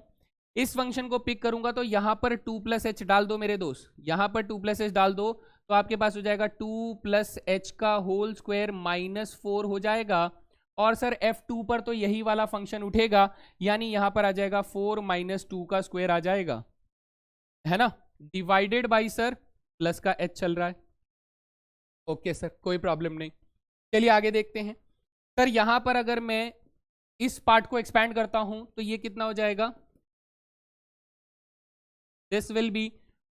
इस फंक्शन को पिक करूंगा तो यहां पर 2 प्लस एच डाल दो मेरे दोस्त, यहां पर 2 प्लस एच डाल दो, तो आपके पास हो जाएगा 2 प्लस एच का होल स्क्वायर माइनस 4 हो जाएगा, और सर F2 पर तो यही वाला फंक्शन उठेगा, यानी यहां पर आ जाएगा 4 माइनस 2 का स्क्वायर आ जाएगा, है ना? डिवाइडेड बाई सर प्लस का h चल रहा है। ओके सर, कोई प्रॉब्लम नहीं। चलिए आगे देखते हैं सर, यहां पर अगर मैं इस पार्ट को एक्सपैंड करता हूं तो ये कितना हो जाएगा? This will be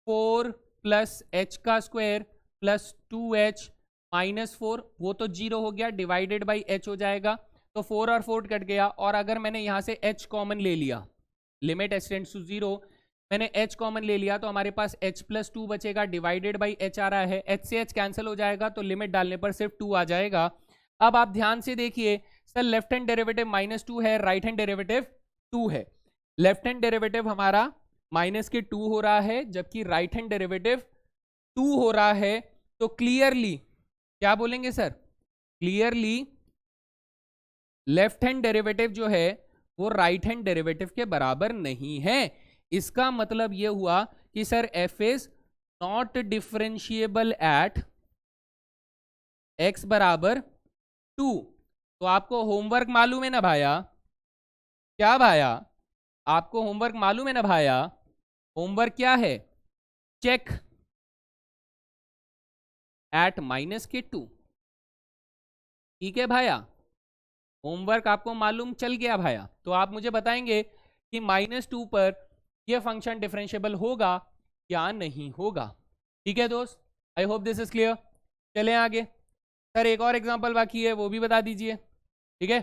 4 plus H का स्क्वायर प्लस 2h माइनस 4, वो तो 0 हो गया, डिवाइडेड बाई h हो जाएगा, तो 4 और 4 कट गया, और अगर मैंने यहां से h कॉमन ले लिया, लिमिट h टेंड्स टू 0, मैंने h कॉमन ले लिया तो हमारे पास h प्लस 2 बचेगा, डिवाइडेड बाई h आ रहा है, h से h कैंसिल हो जाएगा, तो लिमिट डालने पर सिर्फ 2 आ जाएगा। अब आप ध्यान से देखिए sir, left hand derivative minus 2 है, राइट हैंड डेरिवेटिव 2 है, लेफ्ट हैंड डेरिवेटिव हमारा माइनस के 2 हो रहा है, जबकि राइट हैंड डेरिवेटिव 2 हो रहा है, तो क्लियरली क्या बोलेंगे sir? Clearly left hand derivative जो है वो राइट हैंड डेरिवेटिव के बराबर नहीं है। इसका मतलब यह हुआ कि sir f is not differentiable eight x बराबर 2। तो आपको होमवर्क मालूम है ना भाया? क्या भाया? आपको होमवर्क मालूम है ना भाया? होमवर्क क्या है? चेक एट माइनस के 2। ठीक है भाया, होमवर्क आपको मालूम चल गया भाया। तो आप मुझे बताएंगे कि -2 पर यह फंक्शन डिफरेंशिएबल होगा या नहीं होगा। ठीक है दोस्त, आई होप दिस इज क्लियर। चलें आगे सर, एक और एग्जांपल बाकी है, वो भी बता दीजिए। ठीक है,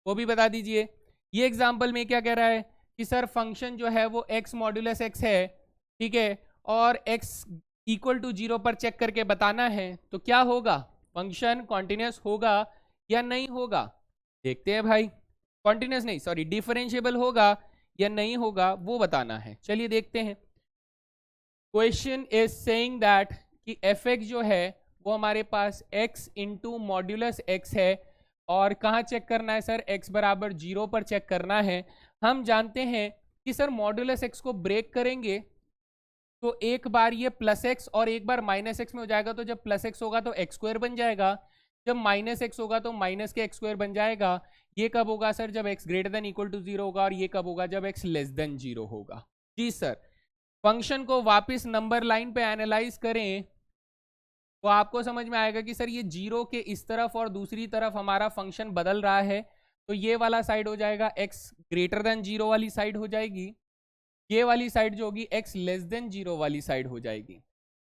वो भी बता दीजिए। ये एग्जांपल में क्या कह रहा है कि सर फंक्शन जो है वो x मॉड्यूलस x है, ठीक है, और x इक्वल टू 0 पर चेक करके बताना है, तो क्या होगा? फंक्शन कॉन्टिन्यूस होगा या नहीं होगा? देखते हैं भाई, कॉन्टिन्यूस नहीं, सॉरी, डिफरेंशिएबल होगा या नहीं होगा वो बताना है। चलिए देखते हैं। क्वेश्चन इज सेइंग दैट कि f(x) जो है वो हमारे पास x इंटू मॉड्यूलस x है, और कहाँ चेक करना है सर? x बराबर 0 पर चेक करना है। हम जानते हैं कि सर मॉड्यूलस x को ब्रेक करेंगे तो एक बार ये प्लस x और एक बार माइनस x में हो जाएगा, तो जब प्लस x होगा तो x स्क्वायर बन जाएगा, जब माइनस एक्स होगा तो माइनस के एक्स स्क्वायर बन जाएगा। ये कब होगा सर? जब X greater than equal to zero होगा। और ये कब होगा? जब एक्स लेस देन जीरो होगा। जी सर। फंक्शन को वापस नंबर लाइन पे एनालाइज करें तो आपको समझ में आएगा कि सर ये जीरो के इस तरफ और दूसरी तरफ हमारा फंक्शन बदल रहा है। तो ये वाला साइड हो जाएगा एक्स ग्रेटर देन जीरो वाली साइड हो जाएगी। ये वाली साइड जो होगी एक्स लेस देन जीरो वाली साइड हो जाएगी।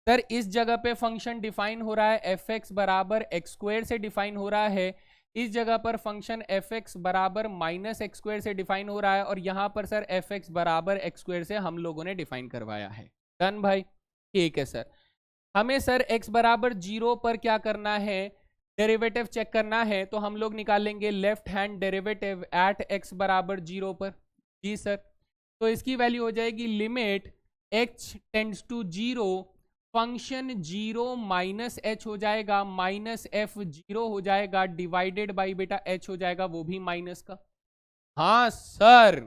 सर इस जगह पे फंक्शन डिफाइन हो रहा है एफ एक्स बराबर एक्स स्क्वायर से डिफाइन हो रहा है। इस जगह पर फंक्शन एफ एक्स बराबर माइनस एक्स स्क्वायर से डिफाइन हो रहा है। और यहाँ पर सर एफ एक्स बराबर एक्स स्क्वायर से हम लोगों ने डिफाइन करवाया है। डन भाई? ठीक है सर। हमें सर x बराबर जीरो पर क्या करना है? डेरिवेटिव चेक करना है। तो हम लोग निकालेंगे left hand derivative at x बराबर जीरो पर। जी सर। तो इसकी वैल्यू हो जाएगी limit h tends to zero, function zero minus H हो जाएगा, माइनस एफ जीरो हो जाएगा, डिवाइडेड बाई बेटा h हो जाएगा वो भी माइनस का। हाँ सर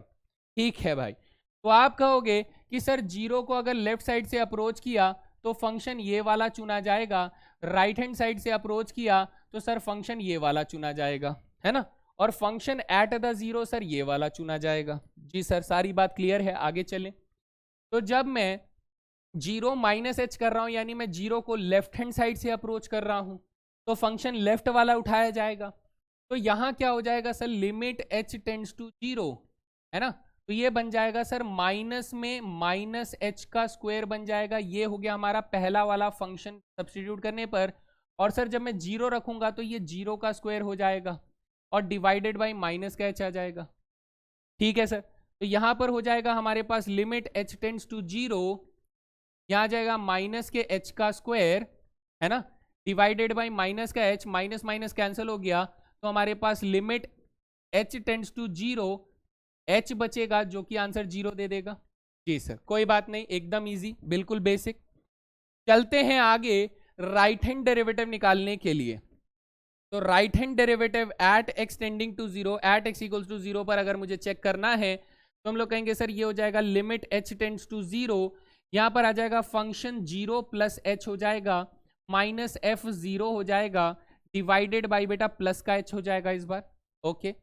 ठीक है भाई। तो आप कहोगे कि सर जीरो को अगर लेफ्ट साइड से अप्रोच किया तो फंक्शन ये वाला चुना जाएगा, राइट हैंड साइड से अप्रोच किया तो सर फंक्शन ये वाला चुना जाएगा, है ना? और function at the zero sir ये वाला चुना जाएगा। जी सर सारी बात क्लियर है, आगे चलें। तो जब मैं जीरो माइनस एच कर रहा हूं यानी मैं जीरो को लेफ्ट हैंड साइड से अप्रोच कर रहा हूं तो फंक्शन लेफ्ट वाला उठाया जाएगा। तो यहां क्या हो जाएगा sir? Limit H tends to zero, है ना? तो ये बन जाएगा सर माइनस में माइनस एच का स्क्वायर बन जाएगा। ये हो गया हमारा पहला वाला फंक्शन सब्स्टिट्यूट करने पर। और सर जब मैं जीरो रखूंगा तो ये जीरो का स्क्वायर हो जाएगा और डिवाइडेड बाई माइनस का एच आ जाएगा। ठीक है सर। तो यहां पर हो जाएगा हमारे पास limit H tends to zero, यहां आ जाएगा माइनस के एच का स्क्वायर, है ना, डिवाइडेड बाई माइनस का एच, माइनस माइनस कैंसिल हो गया तो हमारे पास limit H tends to zero, h बचेगा जो कि आंसर जीरो दे देगा। जी सर कोई बात नहीं, एकदम इजी, बिल्कुल बेसिक। चलते हैं आगे राइट हैंड डेरिवेटिव निकालने के लिए। तो right hand derivative at X tending to zero, at X equals to zero पर अगर मुझे चेक करना है तो हम लोग कहेंगे सर ये हो जाएगा limit H tends to zero, यहां पर आ जाएगा फंक्शन जीरो प्लस एच हो जाएगा, माइनस एफ जीरो हो जाएगा, डिवाइडेड बाई बेटा प्लस का एच हो जाएगा इस बार। Okay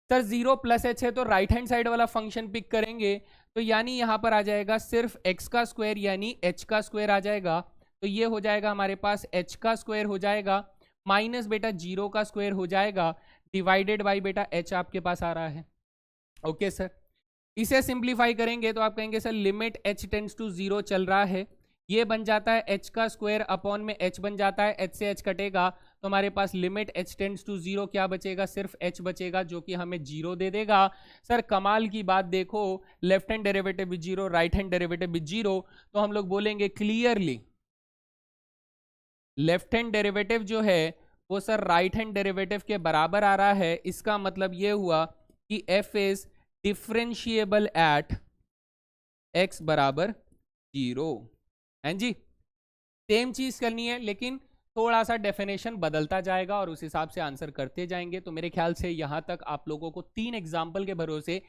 sir zero plus h है तो राइट हैंड साइड वाला फंक्शन पिक करेंगे तो यानी यहां पर आ जाएगा सिर्फ एक्स का स्क्वायर यानी एच का स्क्वायर आ जाएगा। तो ये हो जाएगा हमारे पास एच का स्क्वायर हो जाएगा, माइनस बेटा जीरो का स्क्वायर हो जाएगा, डिवाइडेड बाई बेटा एच आपके पास आ रहा है। Okay sir. इसे सिंप्लीफाई करेंगे तो आप कहेंगे sir limit H tends to zero चल रहा है, ये बन जाता है एच का स्क्वायर अपॉन में एच बन जाता है, एच से एच कटेगा तो हमारे पास limit H tends to zero क्या बचेगा? सिर्फ एच बचेगा जो कि हमें जीरो दे देगा। सर कमाल की बात देखो, लेफ्ट हैंड डेरिवेटिव भी जीरो, राइट हैंड डेरिवेटिव भी जीरो, तो हम लोग बोलेंगे क्लियरली लेफ्ट हैंड डेरिवेटिव जो है वो सर राइट हैंड डेरिवेटिव के बराबर आ रहा है। इसका मतलब ये हुआ कि F is differentiable eight X बराबर जीरो। हैं जी? सेम चीज करनी है लेकिन थोड़ा सा डेफिनेशन बदलता जाएगा और उस हिसाब से आंसर करते जाएंगे। तो मेरे ख्याल से यहां तक आप लोगों को 3 एग्जाम्पल के भरोसे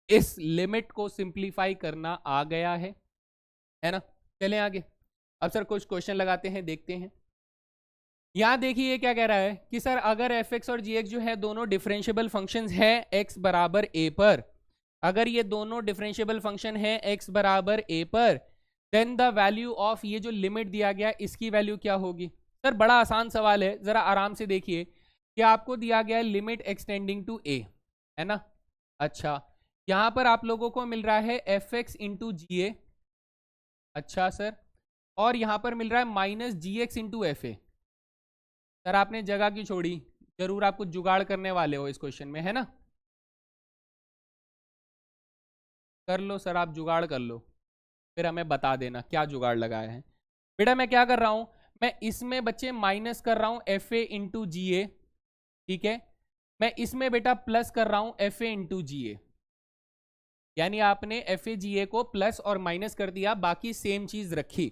इस लिमिट को सिंप्लीफाई करना आ गया है ना? चलें आगे। अब सर कुछ क्वेश्चन लगाते हैं, देखते हैं। यहां देखिए क्या कह रहा है कि सर अगर एफ एक्स और जी एक्स जो है दोनों डिफरेंशिएबल फंक्शंस है एक्स बराबर ए पर, अगर ये दोनों डिफरेंशिएबल फंक्शन है एक्स बराबर ए पर, देन द वैल्यू ऑफ ये जो लिमिट दिया गया इसकी वैल्यू क्या होगी? सर बड़ा आसान सवाल है, जरा आराम से देखिए कि आपको दिया गया है लिमिट एक्सटेंडिंग टू ए, है ना? अच्छा यहां पर आप लोगों को मिल रहा है F X into G A, अच्छा सर, और यहां पर मिल रहा है minus G X into F A. Sir आपने जगह क्यों छोड़ी? जरूर आप कुछ जुगाड़ करने वाले हो इस क्वेश्चन में, है ना? कर लो सर, आप जुगाड़ कर लो, फिर हमें बता देना क्या जुगाड़ लगाया है। बेटा मैं क्या कर रहा हूं, मैं इसमें बच्चे माइनस कर रहा हूं एफ ए इंटू जी ए, ठीक है, मैं इसमें बेटा प्लस कर रहा हूं एफ ए इंटू जी ए, यानी आपने एफ ए जी ए को प्लस और माइनस कर दिया, बाकी सेम चीज रखी।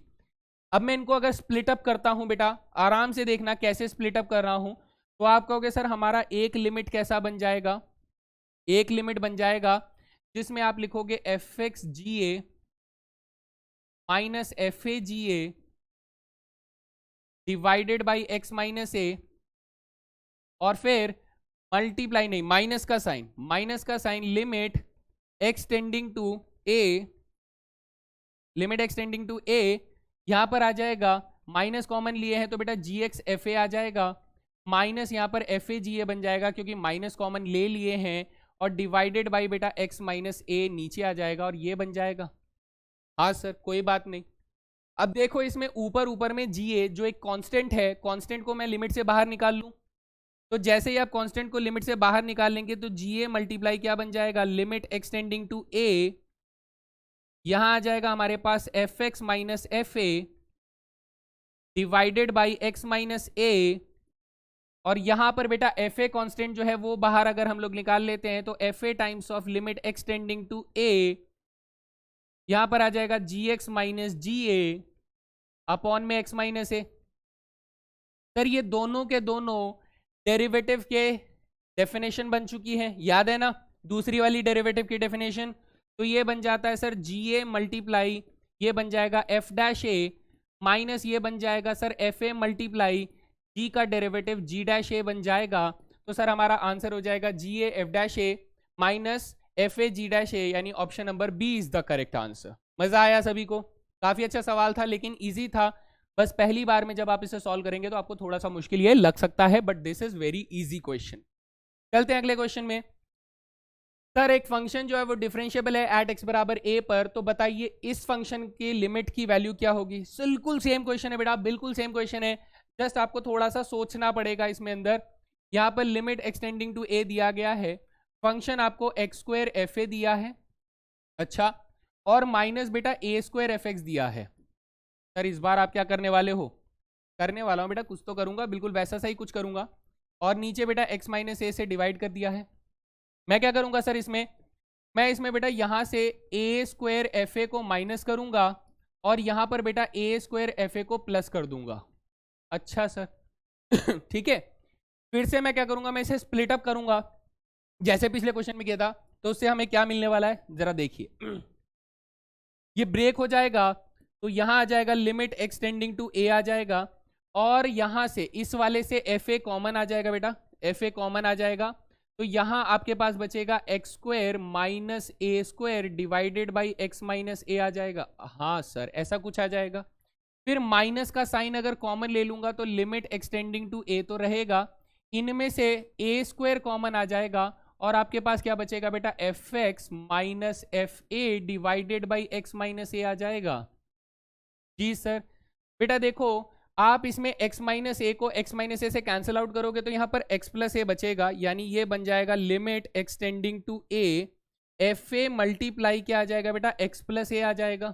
अब मैं इनको अगर स्प्लिट अप करता हूं बेटा, आराम से देखना कैसे स्प्लिट अप कर रहा हूं, तो आप कहोगे सर हमारा एक लिमिट कैसा बन जाएगा? एक लिमिट बन जाएगा जिसमें आप लिखोगे F X G A minus F A G A divided by x minus A और फिर मल्टीप्लाई नहीं, माइनस का sign limit extending to A, limit extending to A, यहां पर आ जाएगा, माइनस कॉमन लिए हैं तो बेटा जी एक्स एफ ए आ जाएगा, माइनस यहां पर एफ ए जी ए बन जाएगा क्योंकि माइनस कॉमन ले लिए हैं, और डिवाइडेड बाई बेटा एक्स माइनस ए नीचे आ जाएगा और ये बन जाएगा। हाँ सर कोई बात नहीं। अब देखो इसमें ऊपर ऊपर में जी ए जो एक कांस्टेंट है, कांस्टेंट को मैं लिमिट से बाहर निकाल लूं, तो जैसे ही आप कांस्टेंट को लिमिट से बाहर निकाल लेंगे तो जी ए मल्टीप्लाई क्या बन जाएगा, लिमिट एक्सटेंडिंग टू ए, यहां आ जाएगा हमारे पास F x minus F A divided by x minus A, और यहां पर बेटा एफ ए कॉन्स्टेंट जो है वो बाहर अगर हम लोग निकाल लेते हैं तो F A times of limit extending to A, यहां पर आ जाएगा G X minus G A upon में एक्स माइनस ए। सर ये दोनों के दोनों डेरिवेटिव के डेफिनेशन बन चुकी है, याद है ना दूसरी वाली डेरिवेटिव की डेफिनेशन, तो ये बन जाता है सर जी ए मल्टीप्लाई, ये बन जाएगा एफ डैश ए, माइनस ये बन जाएगा सर एफ ए मल्टीप्लाई जी का डेरिवेटिव जी डैश ए बन जाएगा। तो सर हमारा आंसर हो जाएगा G A F dash A minus F A G dash A, यानी option number B is the correct answer. मजा आया सभी को? काफी अच्छा सवाल था लेकिन इजी था, बस पहली बार में जब आप इसे सॉल्व करेंगे तो आपको थोड़ा सा मुश्किल ये लग सकता है, but this is very easy question. चलते हैं अगले क्वेश्चन में। सर एक फंक्शन जो है वो डिफरेंशिएबल है एट एक्स बराबर ए पर, तो बताइए इस फंक्शन की लिमिट की वैल्यू क्या होगी। बिल्कुल सेम क्वेश्चन है बेटा, बिल्कुल सेम क्वेश्चन है, जस्ट आपको थोड़ा सा सोचना पड़ेगा इसमें अंदर। यहाँ पर लिमिट एक्सटेंडिंग टू ए दिया गया है, फंक्शन आपको एक्स स्क्वायर एफ ए दिया है, अच्छा, और माइनस बेटा ए स्क्वायर एफ एक्स दिया है। सर इस बार आप क्या करने वाले हो? करने वाला हूँ बेटा, कुछ तो करूंगा, बिल्कुल वैसा सा ही कुछ करूंगा, और नीचे बेटा एक्स माइनस ए से डिवाइड कर दिया है। मैं क्या करूंगा सर इसमें, मैं इसमें बेटा यहाँ से ए स्क्वायर एफ ए को माइनस करूंगा और यहाँ पर बेटा ए स्क्वायर एफ ए को प्लस कर दूंगा। अच्छा सर ठीक है, फिर से मैं क्या करूंगा, मैं इसे स्प्लिट अप करूंगा जैसे पिछले क्वेश्चन में किया था, तो उससे हमें क्या मिलने वाला है जरा देखिए। ये ब्रेक हो जाएगा तो यहाँ आ जाएगा लिमिट एक्सटेंडिंग टू ए आ जाएगा, और यहाँ से इस वाले से एफ ए कॉमन आ जाएगा बेटा, एफ ए कॉमन आ जाएगा, तो यहाँ आपके पास बचेगा X square minus A square divided by x minus A आ जाएगा। हाँ सर ऐसा कुछ आ जाएगा। फिर माइनस का साइन अगर कॉमन ले लूंगा तो लिमिट एक्सटेंडिंग टू ए तो रहेगा, इनमें से ए स्क्वायर कॉमन आ जाएगा, और आपके पास क्या बचेगा बेटा, F x minus F A divided by x minus A आ जाएगा। जी सर। बेटा देखो आप इसमें x माइनस ए को x माइनस ए से कैंसिल आउट करोगे तो यहाँ पर x प्लस ए बचेगा, यानी ये बन जाएगा limit extending to A F A multiply क्या आ जाएगा बेटा, x प्लस ए आ जाएगा।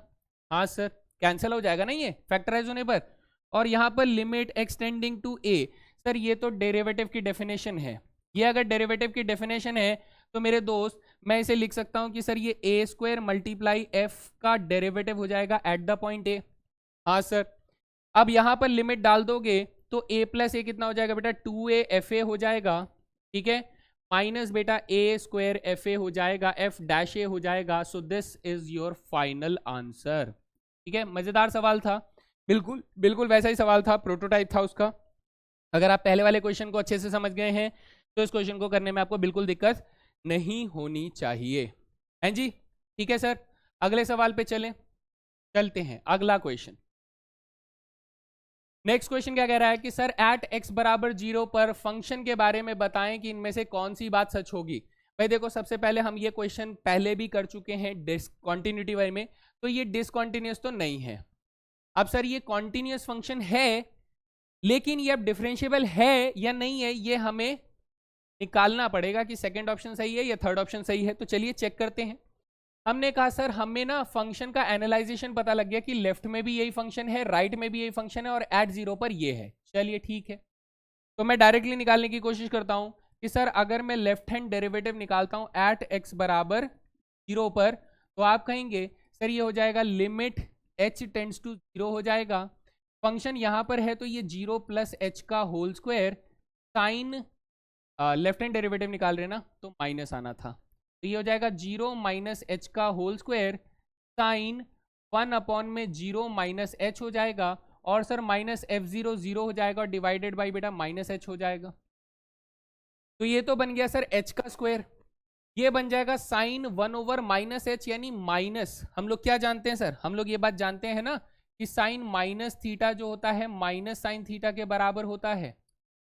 हाँ सर कैंसिल हो जाएगा ना ये फैक्टराइज होने पर, और यहाँ पर limit extending to A. Sir ये तो डेरिवेटिव की डेफिनेशन है, ये अगर डेरिवेटिव की डेफिनेशन है तो मेरे दोस्त मैं इसे लिख सकता हूँ कि सर ये ए स्क्वायर मल्टीप्लाई एफ का डेरिवेटिव हो जाएगा एट द पॉइंट ए। हाँ सर। अब यहां पर लिमिट डाल दोगे तो a प्लस ए कितना हो जाएगा बेटा, 2a एफ ए हो जाएगा, ठीक है, माइनस बेटा a स्क्वायर एफ ए हो जाएगा, f डैश ए हो जाएगा। So this is your final answer. ठीक है, मजेदार सवाल था, बिल्कुल बिल्कुल वैसा ही सवाल था, प्रोटोटाइप था उसका। अगर आप पहले वाले क्वेश्चन को अच्छे से समझ गए हैं तो इस क्वेश्चन को करने में आपको बिल्कुल दिक्कत नहीं होनी चाहिए, हैं जी। ठीक है सर, अगले सवाल पे चलते हैं। अगला क्वेश्चन, नेक्स्ट क्वेश्चन क्या कह रहा है कि सर एट x बराबर 0 पर फंक्शन के बारे में बताएं कि इनमें से कौन सी बात सच होगी। भाई देखो सबसे पहले हम ये क्वेश्चन पहले भी कर चुके हैं डिसकंटिन्यूटी वाले में, तो ये डिसकंटिन्यूअस तो नहीं है। अब सर ये कॉन्टिन्यूअस फंक्शन है, लेकिन ये अब डिफरेंशिएबल है या नहीं है ये हमें निकालना पड़ेगा कि सेकेंड ऑप्शन सही है या थर्ड ऑप्शन सही है। तो चलिए चेक करते हैं। हमने कहा सर हमें ना फंक्शन का एनालाइजेशन पता लग गया कि लेफ्ट में भी यही फंक्शन है, राइट में भी यही फंक्शन है, और एट 0 पर ये है। चलिए ठीक है, तो मैं डायरेक्टली निकालने की कोशिश करता हूं कि सर अगर मैं लेफ्ट हैंड डेरिवेटिव निकालता हूं एट x बराबर 0 पर, तो आप कहेंगे सर ये हो जाएगा लिमिट h टेंड्स टू 0 हो जाएगा। फंक्शन यहां पर है तो ये 0 प्लस h का whole square, since left hand derivative निकाल रहे ना तो माइनस आना था, तो ये हो जाएगा 0 माइनस एच का होल स्क्वायर साइन 1 अपॉन में 0 माइनस एच हो जाएगा, और सर माइनस f0 0 हो जाएगा और डिवाइडेड बाई बेटा माइनस एच हो जाएगा। तो ये तो बन गया सर h का स्क्वायर, ये बन जाएगा साइन 1/-h, यानी माइनस, हम लोग क्या जानते हैं सर, हम लोग ये बात जानते हैं ना कि साइन माइनस थीटा जो होता है माइनस साइन थीटा के बराबर होता है,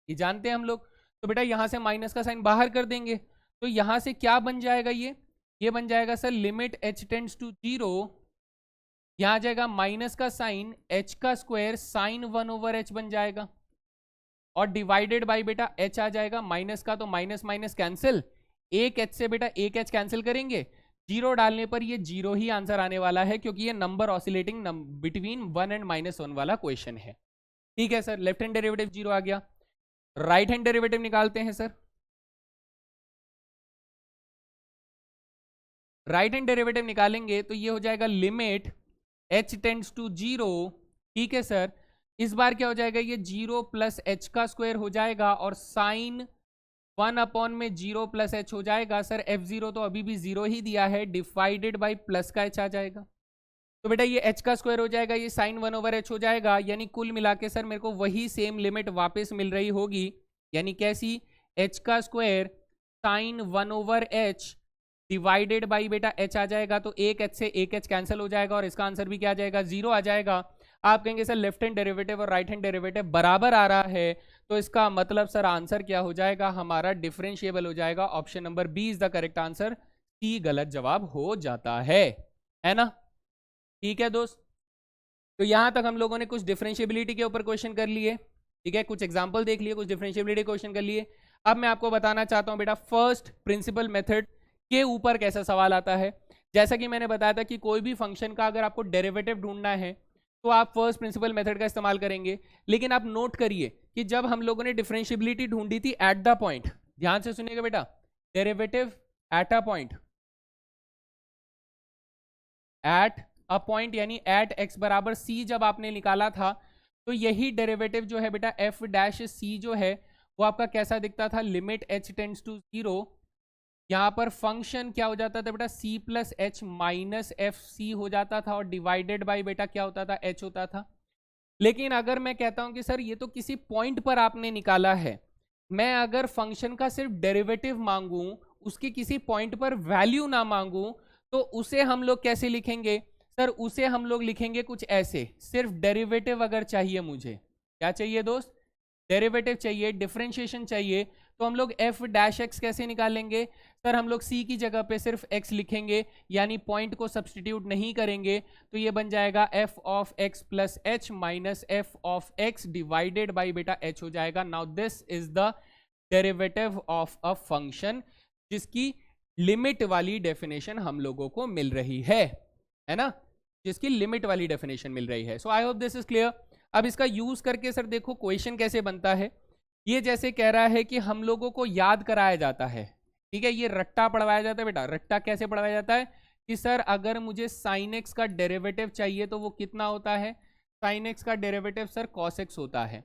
ये जानते हैं हम लोग। तो बेटा यहां से माइनस का साइन बाहर कर देंगे, तो यहां से क्या बन जाएगा, ये बन जाएगा sir limit h tends to 0, यहां आ जाएगा माइनस का साइन h का स्क्वायर साइन 1/h बन जाएगा, और डिवाइडेड बाई बेटा h आ जाएगा, माइनस का तो माइनस माइनस कैंसिल, एक h से बेटा एक h कैंसिल करेंगे, जीरो डालने पर ये जीरो ही आंसर आने वाला है, क्योंकि ये नंबर ऑसिलेटिंग बिटवीन 1 एंड -1 वाला क्वेश्चन है। ठीक है sir, left hand derivative zero आ गया, राइट हैंड डेरिवेटिव निकालते हैं सर। राइट हैंड डेरिवेटिव निकालेंगे तो ये हो जाएगा लिमिट h टेंड्स टू 0, ठीक है सर, इस बार क्या हो जाएगा, ये 0 प्लस h का स्क्वायर हो जाएगा, और साइन 1/0 प्लस h हो जाएगा सर, f0 तो अभी भी 0 ही दिया है, डिवाइडेड बाई प्लस का h आ जाएगा, तो बेटा ये h का स्क्वायर हो जाएगा, ये साइन 1/h हो जाएगा, यानी कुल मिला के सर मेरे को वही सेम लिमिट वापस मिल रही होगी, यानी कैसी, h का square sine 1/h divided by बेटा h आ जाएगा, तो एक h से एक h कैंसिल हो जाएगा, और इसका आंसर भी क्या आ जाएगा, 0 आ जाएगा। आप कहेंगे सर लेफ्ट हैंड डेरिवेटिव और राइट हैंड डेरिवेटिव बराबर आ रहा है, तो इसका मतलब सर आंसर क्या हो जाएगा, हमारा डिफरेंशिएबल हो जाएगा, option number B is the correct answer, C गलत जवाब हो जाता है ना। ठीक है दोस्त, तो यहां तक हम लोगों ने कुछ डिफरेंशिएबिलिटी के ऊपर क्वेश्चन कर लिए, ठीक है, कुछ एग्जांपल देख लिए, कुछ डिफरेंशिएबिलिटी क्वेश्चन कर लिए। अब मैं आपको बताना चाहता हूं बेटा फर्स्ट प्रिंसिपल मेथड के ऊपर कैसा सवाल आता है। जैसा कि मैंने बताया था कि कोई भी फंक्शन का अगर आपको डेरिवेटिव ढूंढना है तो आप फर्स्ट प्रिंसिपल मेथड का इस्तेमाल करेंगे, लेकिन आप नोट करिए कि जब हम लोगों ने डिफरेंशिएबिलिटी ढूंढी थी एट द पॉइंट, ध्यान से सुनिएगा बेटा, derivative at a point, at a point यानी एट एक्स बराबर सी जब आपने निकाला था, तो यही डेरिवेटिव जो है बेटा एफ डैश सी जो है वो आपका कैसा दिखता था, लिमिट एच टेंड्स टू 0, यहाँ पर फंक्शन क्या हो जाता था बेटा c plus H minus F C हो जाता था, और डिवाइडेड बाई बेटा क्या होता था, h होता था। लेकिन अगर मैं कहता हूं कि सर ये तो किसी पॉइंट पर आपने निकाला है, मैं अगर फंक्शन का सिर्फ डेरिवेटिव मांगू, उसके किसी पॉइंट पर वैल्यू ना मांगू, तो उसे हम लोग कैसे लिखेंगे सर, उसे हम लोग लिखेंगे कुछ ऐसे, सिर्फ डेरिवेटिव अगर चाहिए मुझे, क्या चाहिए दोस्त, डेरिवेटिव चाहिए, डिफरेंशिएशन चाहिए, तो हम लोग f डैश एक्स कैसे निकालेंगे सर, हम लोग c की जगह पे सिर्फ x लिखेंगे, यानी पॉइंट को सब्सटीट्यूट नहीं करेंगे, तो ये बन जाएगा f of x plus H minus F of x divided by बेटा h हो जाएगा। Now this is the derivative of a function जिसकी लिमिट वाली डेफिनेशन हम लोगों को मिल रही है ना, जिसकी लिमिट वाली डेफिनेशन मिल रही है। So I hope this is clear. अब इसका यूज करके सर देखो क्वेश्चन कैसे बनता है, ये जैसे कह रहा है कि हम लोगों को याद कराया जाता है, ठीक है, ये रट्टा पढ़वाया जाता है बेटा, रट्टा कैसे पढ़वाया जाता है कि सर अगर मुझे साइन एक्स का डेरिवेटिव चाहिए तो वो कितना होता है, साइन एक्स का डेरिवेटिव सर कॉस एक्स होता है,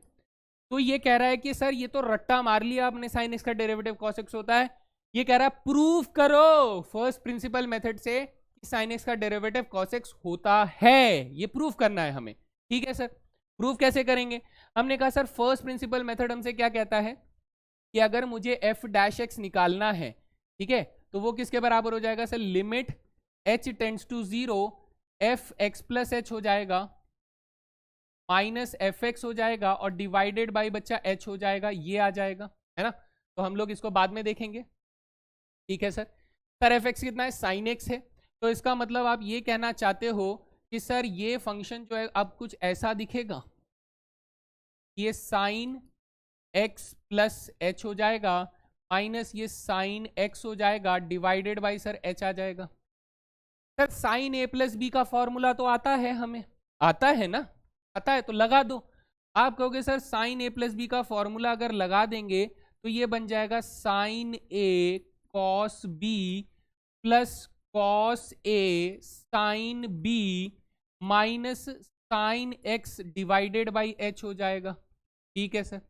तो ये कह रहा है कि सर ये तो रट्टा मार लिया आपने, साइन एक्स का डेरिवेटिव कॉस एक्स होता है, ये कह रहा है प्रूव करो फर्स्ट प्रिंसिपल मेथड से कि साइन एक्स का डेरिवेटिव कॉस एक्स होता है, ये प्रूव करना है हमें, ठीक है सर। प्रूव कैसे करेंगे, हमने कहा सर फर्स्ट प्रिंसिपल मेथड हमसे क्या कहता है कि अगर मुझे एफ डैश एक्स निकालना है, ठीक है, तो वो किसके बराबर हो जाएगा sir, limit H tends to 0 f x plus h हो जाएगा माइनस एफ एक्स हो जाएगा, और डिवाइडेड बाई बच्चा एच हो जाएगा, ये आ जाएगा, है ना। तो हम लोग इसको बाद में देखेंगे, ठीक है सर। सर एफ एक्स कितना है, साइन एक्स है, तो इसका मतलब आप ये कहना चाहते हो कि सर ये फंक्शन जो है अब कुछ ऐसा दिखेगा, ये साइन एक्स प्लस एच हो जाएगा माइनस ये साइन एक्स हो जाएगा डिवाइडेड बाई सर एच आ जाएगा। Sir sine a plus b का फॉर्मूला तो आता है, हमें आता है ना, आता है तो लगा दो। आप कहोगे sir sine a plus b का फॉर्मूला अगर लगा देंगे तो ये बन जाएगा sine a cos b plus cos a sine b minus sine x divided by H हो जाएगा, ठीक है सर।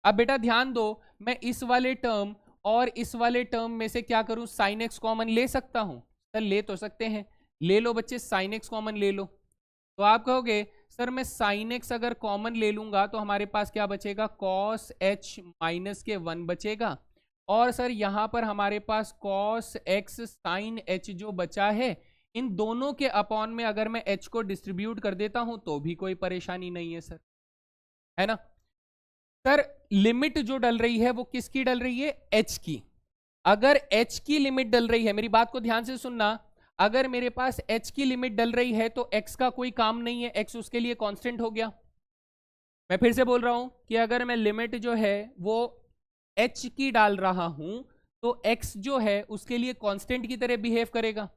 अब बेटा ध्यान दो, मैं इस वाले टर्म और इस वाले टर्म में से क्या करूं, साइन एक्स कॉमन ले सकता हूं सर, ले तो सकते हैं, ले लो बच्चे साइन एक्स कॉमन ले लो, तो आप कहोगे सर मैं साइन एक्स अगर कॉमन ले लूंगा तो हमारे पास क्या बचेगा, कॉस एच माइनस के 1 बचेगा, और सर यहाँ पर हमारे पास कॉस एक्स साइन एच जो बचा है, इन दोनों के अपॉन में अगर मैं एच को डिस्ट्रीब्यूट कर देता हूं तो भी कोई परेशानी नहीं है सर, है ना। सर लिमिट जो डल रही है वो किसकी डल रही है, एच की। अगर एच की लिमिट डल रही है, मेरी बात को ध्यान से सुनना, अगर मेरे पास एच की लिमिट डल रही है तो एक्स का कोई काम नहीं है, एक्स उसके लिए कांस्टेंट हो गया। मैं फिर से बोल रहा हूं कि अगर मैं लिमिट जो है वो एच की डाल रहा हूं तो एक्स जो है उसके लिए कांस्टेंट की तरह बिहेव करेगा।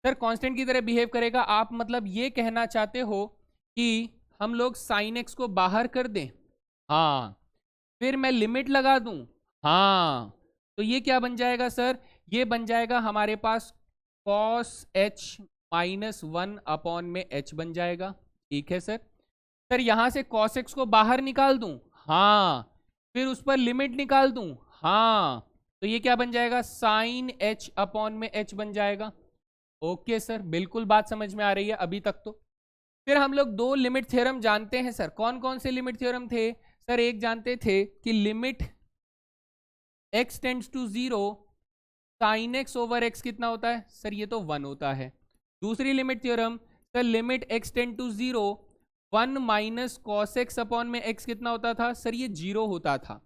सर कांस्टेंट की तरह बिहेव करेगा, आप मतलब ये कहना चाहते हो कि हम लोग साइन एक्स को बाहर कर दें, हाँ, फिर मैं लिमिट लगा दूं, हाँ, तो ये क्या बन जाएगा सर, ये बन जाएगा हमारे पास कॉस एच -1 अपॉन में एच बन जाएगा। ठीक है सर। सर यहां से कॉस एक्स को बाहर निकाल दूं, हाँ, फिर उस पर लिमिट निकाल दूं, हाँ, तो ये क्या बन जाएगा, साइन एच अपॉन में एच बन जाएगा। ओके सर, बिल्कुल बात समझ में आ रही है अभी तक तो। फिर हम लोग दो लिमिट थ्योरम जानते हैं सर, कौन कौन से लिमिट थ्योरम थे सर, एक जानते थे कि limit x tends to 0 sine x over x कितना होता है सर, ये तो 1 होता है। दूसरी limit theorem sir, limit x tend to 0 1 minus cos x upon में x कितना होता था सर, ये 0 होता था।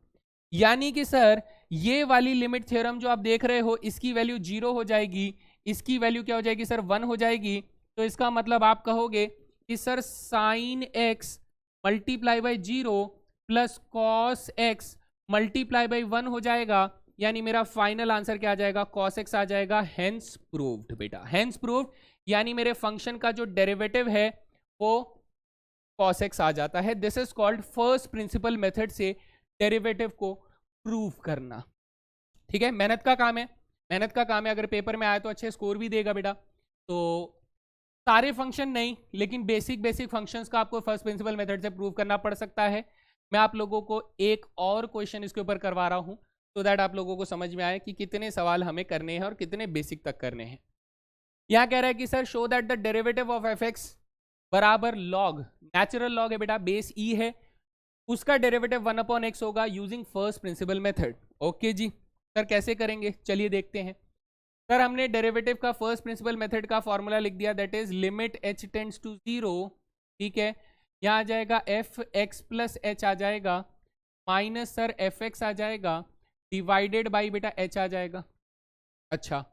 यानी कि सर ये वाली लिमिट थ्योरम जो आप देख रहे हो इसकी वैल्यू 0 हो जाएगी, इसकी वैल्यू क्या हो जाएगी सर, 1 हो जाएगी। तो इसका मतलब आप कहोगे कि sir sine x multiply by 0 plus cos x multiply by 1 हो जाएगा, यानी मेरा फाइनल आंसर क्या आ जाएगा, कॉस एक्स आ जाएगा। हेंस प्रूव्ड बेटा, हेंस प्रूव्ड, यानी मेरे फंक्शन का जो डेरिवेटिव है वो कॉस एक्स आ जाता है। This is called first principle method से डेरिवेटिव को प्रूव करना। ठीक है, मेहनत का काम है, मेहनत का काम है। अगर पेपर में आया तो अच्छे स्कोर भी देगा बेटा। तो सारे फंक्शन नहीं, लेकिन बेसिक बेसिक फंक्शंस का आपको फर्स्ट प्रिंसिपल मेथड से प्रूव करना पड़ सकता है। मैं आप लोगों को एक और क्वेश्चन इसके ऊपर करवा रहा हूं तो दैट आप लोगों को समझ में आए कि कितने सवाल हमें करने हैं और कितने बेसिक तक करने हैं। यहां कह रहा है कि sir show that the derivative of F X बराबर लॉग, नेचुरल लॉग है बेटा, बेस ई है, उसका डेरिवेटिव 1 अपॉन एक्स होगा using first principle method. Okay जी सर, कैसे करेंगे चलिए देखते हैं। सर हमने डेरिवेटिव का फर्स्ट प्रिंसिपल मेथड का फॉर्मूला लिख दिया, that is limit H tends to 0। ठीक है, यहाँ आ जाएगा एफ एक्स प्लस एच आ जाएगा, माइनस सर एफ एक्स आ जाएगा, डिवाइडेड बाई बेटा एच आ जाएगा। अच्छा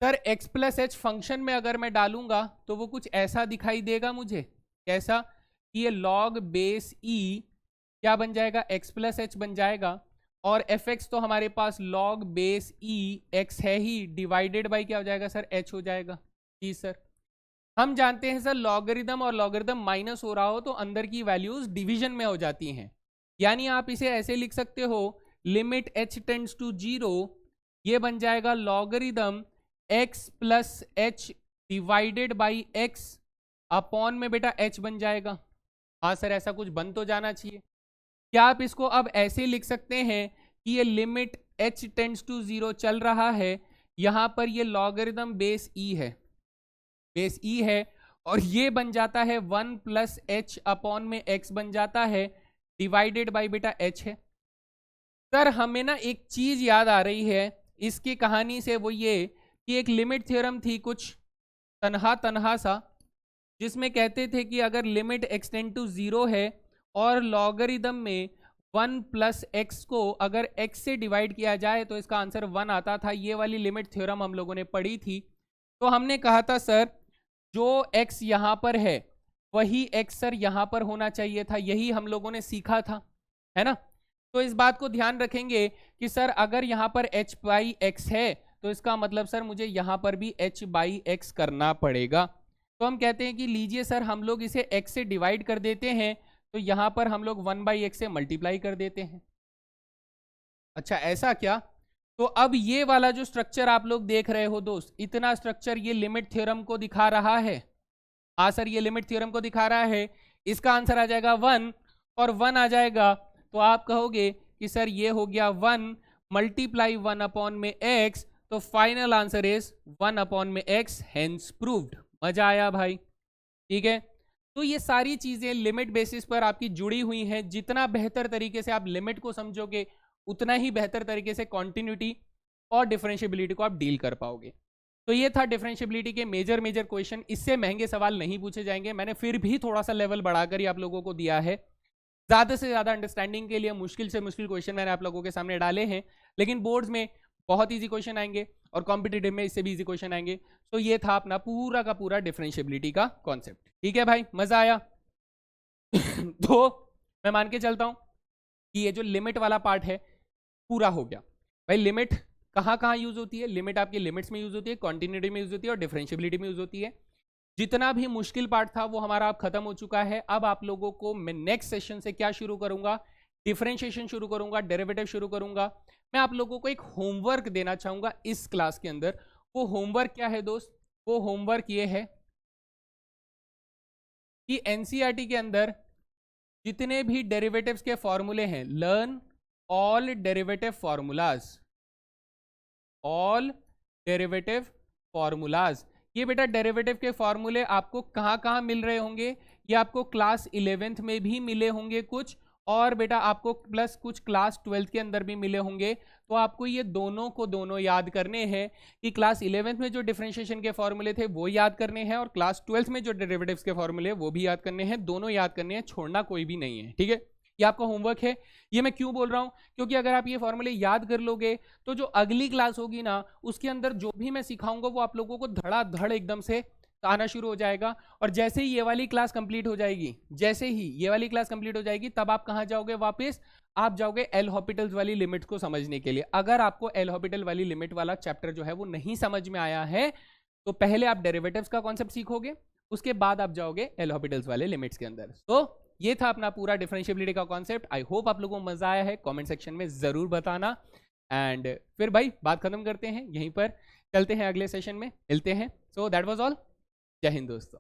sir x plus H function में अगर मैं डालूंगा तो वो कुछ ऐसा दिखाई देगा मुझे, कैसा कि ये लॉग बेस ई क्या बन जाएगा, एक्स प्लस एच बन जाएगा, और एफ एक्स तो हमारे पास लॉग बेस ई एक्स है ही, डिवाइडेड बाई क्या हो जाएगा सर, एच हो जाएगा। जी सर, हम जानते हैं सर लॉगरिदम और लॉगरिदम माइनस हो रहा हो तो अंदर की वैल्यूज डिवीजन में हो जाती हैं, यानी आप इसे ऐसे लिख सकते हो, लिमिट एच टेंड्स टू 0, ये बन जाएगा logarithm x plus H divided by x upon में बेटा एच बन जाएगा। हाँ सर, ऐसा कुछ बन तो जाना चाहिए। क्या आप इसको अब ऐसे लिख सकते हैं कि ये लिमिट एच टेंड्स टू 0 चल रहा है, यहां पर ये लॉगरिदम बेस ई है, बेस ई है, और ये बन जाता है 1 प्लस एच अपॉन में एक्स बन जाता है, डिवाइडेड बाई बेटा एच है। सर हमें ना एक चीज याद आ रही है इसकी कहानी से, वो ये कि एक लिमिट थ्योरम थी कुछ तनहा तनहा सा, जिसमें कहते थे कि अगर लिमिट एक्सटेंड टू 0 है और लॉगरिदम में 1 प्लस एक्स को अगर x से डिवाइड किया जाए तो इसका आंसर 1 आता था। ये वाली लिमिट थ्योरम हम लोगों ने पढ़ी थी। तो हमने कहा था सर जो x यहाँ पर है वही x सर यहाँ पर होना चाहिए था, यही हम लोगों ने सीखा था, है ना। तो इस बात को ध्यान रखेंगे कि सर अगर यहाँ पर h बाई एक्स है तो इसका मतलब सर मुझे यहाँ पर भी h बाई एक्स करना पड़ेगा। तो हम कहते हैं कि लीजिए सर हम लोग इसे x से डिवाइड कर देते हैं, तो यहां पर हम लोग 1 बाई एक्स से मल्टीप्लाई कर देते हैं। अच्छा ऐसा क्या, तो अब ये वाला जो स्ट्रक्चर आप लोग देख रहे हो दोस्त, इतना स्ट्रक्चर ये लिमिट थ्योरम को दिखा रहा है। हाँ सर, ये लिमिट थ्योरम को दिखा रहा है। इसका आंसर आ जाएगा 1 और 1 आ जाएगा, तो आप कहोगे कि सर ये हो गया 1 मल्टीप्लाई 1 अपॉन में एक्स, तो फाइनल आंसर इज 1 अपॉन में एक्स, हेंस प्रूव्ड। मजा आया भाई, ठीक है। तो ये सारी चीजें लिमिट बेसिस पर आपकी जुड़ी हुई हैं, जितना बेहतर तरीके से आप लिमिट को समझोगे उतना ही बेहतर तरीके से कॉन्टिन्यूटी और डिफरेंशिएबिलिटी को आप डील कर पाओगे। तो ये था डिफरेंशिएबिलिटी के मेजर क्वेश्चन। इससे महंगे सवाल नहीं पूछे जाएंगे, मैंने फिर भी थोड़ा सा लेवल बढ़ाकर ही आप लोगों को दिया है। ज्यादा से ज्यादा अंडरस्टैंडिंग के लिए मुश्किल से मुश्किल क्वेश्चन मैंने आप लोगों के सामने डाले हैं, लेकिन बोर्ड्स में बहुत इजी क्वेश्चन आएंगे और कॉम्पिटिटिव में इससे भी इजी क्वेश्चन आएंगे। तो ये था अपना पूरा का पूरा डिफरेंशिएबिलिटी का कॉन्सेप्ट। ठीक है भाई, मजा आया? तो मैं मान के चलता हूं कि ये जो लिमिट वाला पार्ट है पूरा हो गया। भाई लिमिट कहाँ कहाँ यूज होती है? लिमिट आपकी लिमिट्स में यूज होती है, कॉन्टिन्यूटी में यूज होती है और डिफरेंशिएबिलिटी में यूज होती है। जितना भी मुश्किल पार्ट था वो हमारा अब खत्म हो चुका है। अब आप लोगों को मैं नेक्स्ट सेशन से क्या शुरू करूंगा? डिफरेंशिएशन शुरू करूंगा, डेरिवेटिव शुरू करूंगा। मैं आप लोगों को एक होमवर्क देना चाहूंगा इस क्लास के अंदर। वो होमवर्क क्या है दोस्त? वो होमवर्क ये है कि एनसीईआरटी के अंदर जितने भी डेरिवेटिव्स के फॉर्मूले हैं, learn all derivative formulas, all derivative formulas. ये बेटा डेरिवेटिव के फॉर्मूले आपको कहाँ कहाँ मिल रहे होंगे? ये आपको क्लास 11th में भी मिले होंगे कुछ, और बेटा आपको प्लस कुछ क्लास 12th के अंदर भी मिले होंगे। तो आपको ये दोनों को दोनों याद करने हैं कि क्लास 11th में जो डिफरेंशिएशन के फॉर्मूले थे वो याद करने हैं, और क्लास 12th में जो डेरिवेटिव्स के फॉर्मूले वो भी याद करने हैं। दोनों याद करने हैं, छोड़ना कोई भी नहीं है। ठीक है, ये आपका होमवर्क है। ये मैं क्यों बोल रहा हूं? क्योंकि अगर आप ये फॉर्मूले याद कर लोगे तो जो अगली क्लास होगी ना, उसके अंदर जो भी मैं सिखाऊंगा वो आप लोगों को धड़ाधड़ एकदम से आना शुरू हो जाएगा। और जैसे ही ये वाली क्लास कंप्लीट हो जाएगी, जैसे ही ये वाली क्लास कंप्लीट हो जाएगी, तब आप कहां जाओगे? वापस आप जाओगे एल हॉपिटल्स वाली लिमिट्स को समझने के लिए। अगर आपको एल हॉपिटल वाली लिमिट वाला चैप्टर जो है वो नहीं समझ में आया है, तो पहले आप डेरिवेटिव्स का कॉन्सेप्ट सीखोगे, उसके बाद आप जाओगे एल हॉपिटल्स वाले लिमिट्स के अंदर। तो ये था अपना पूरा डिफरेंशिएबिलिटी का कॉन्सेप्ट। आई होप आप लोगों को मजा आया है। कमेंट सेक्शन में जरूर बताना। एंड फिर भाई बात खत्म करते हैं यहीं पर, चलते हैं अगले सेशन में, मिलते हैं। So that was all. जय हिंद दोस्तों।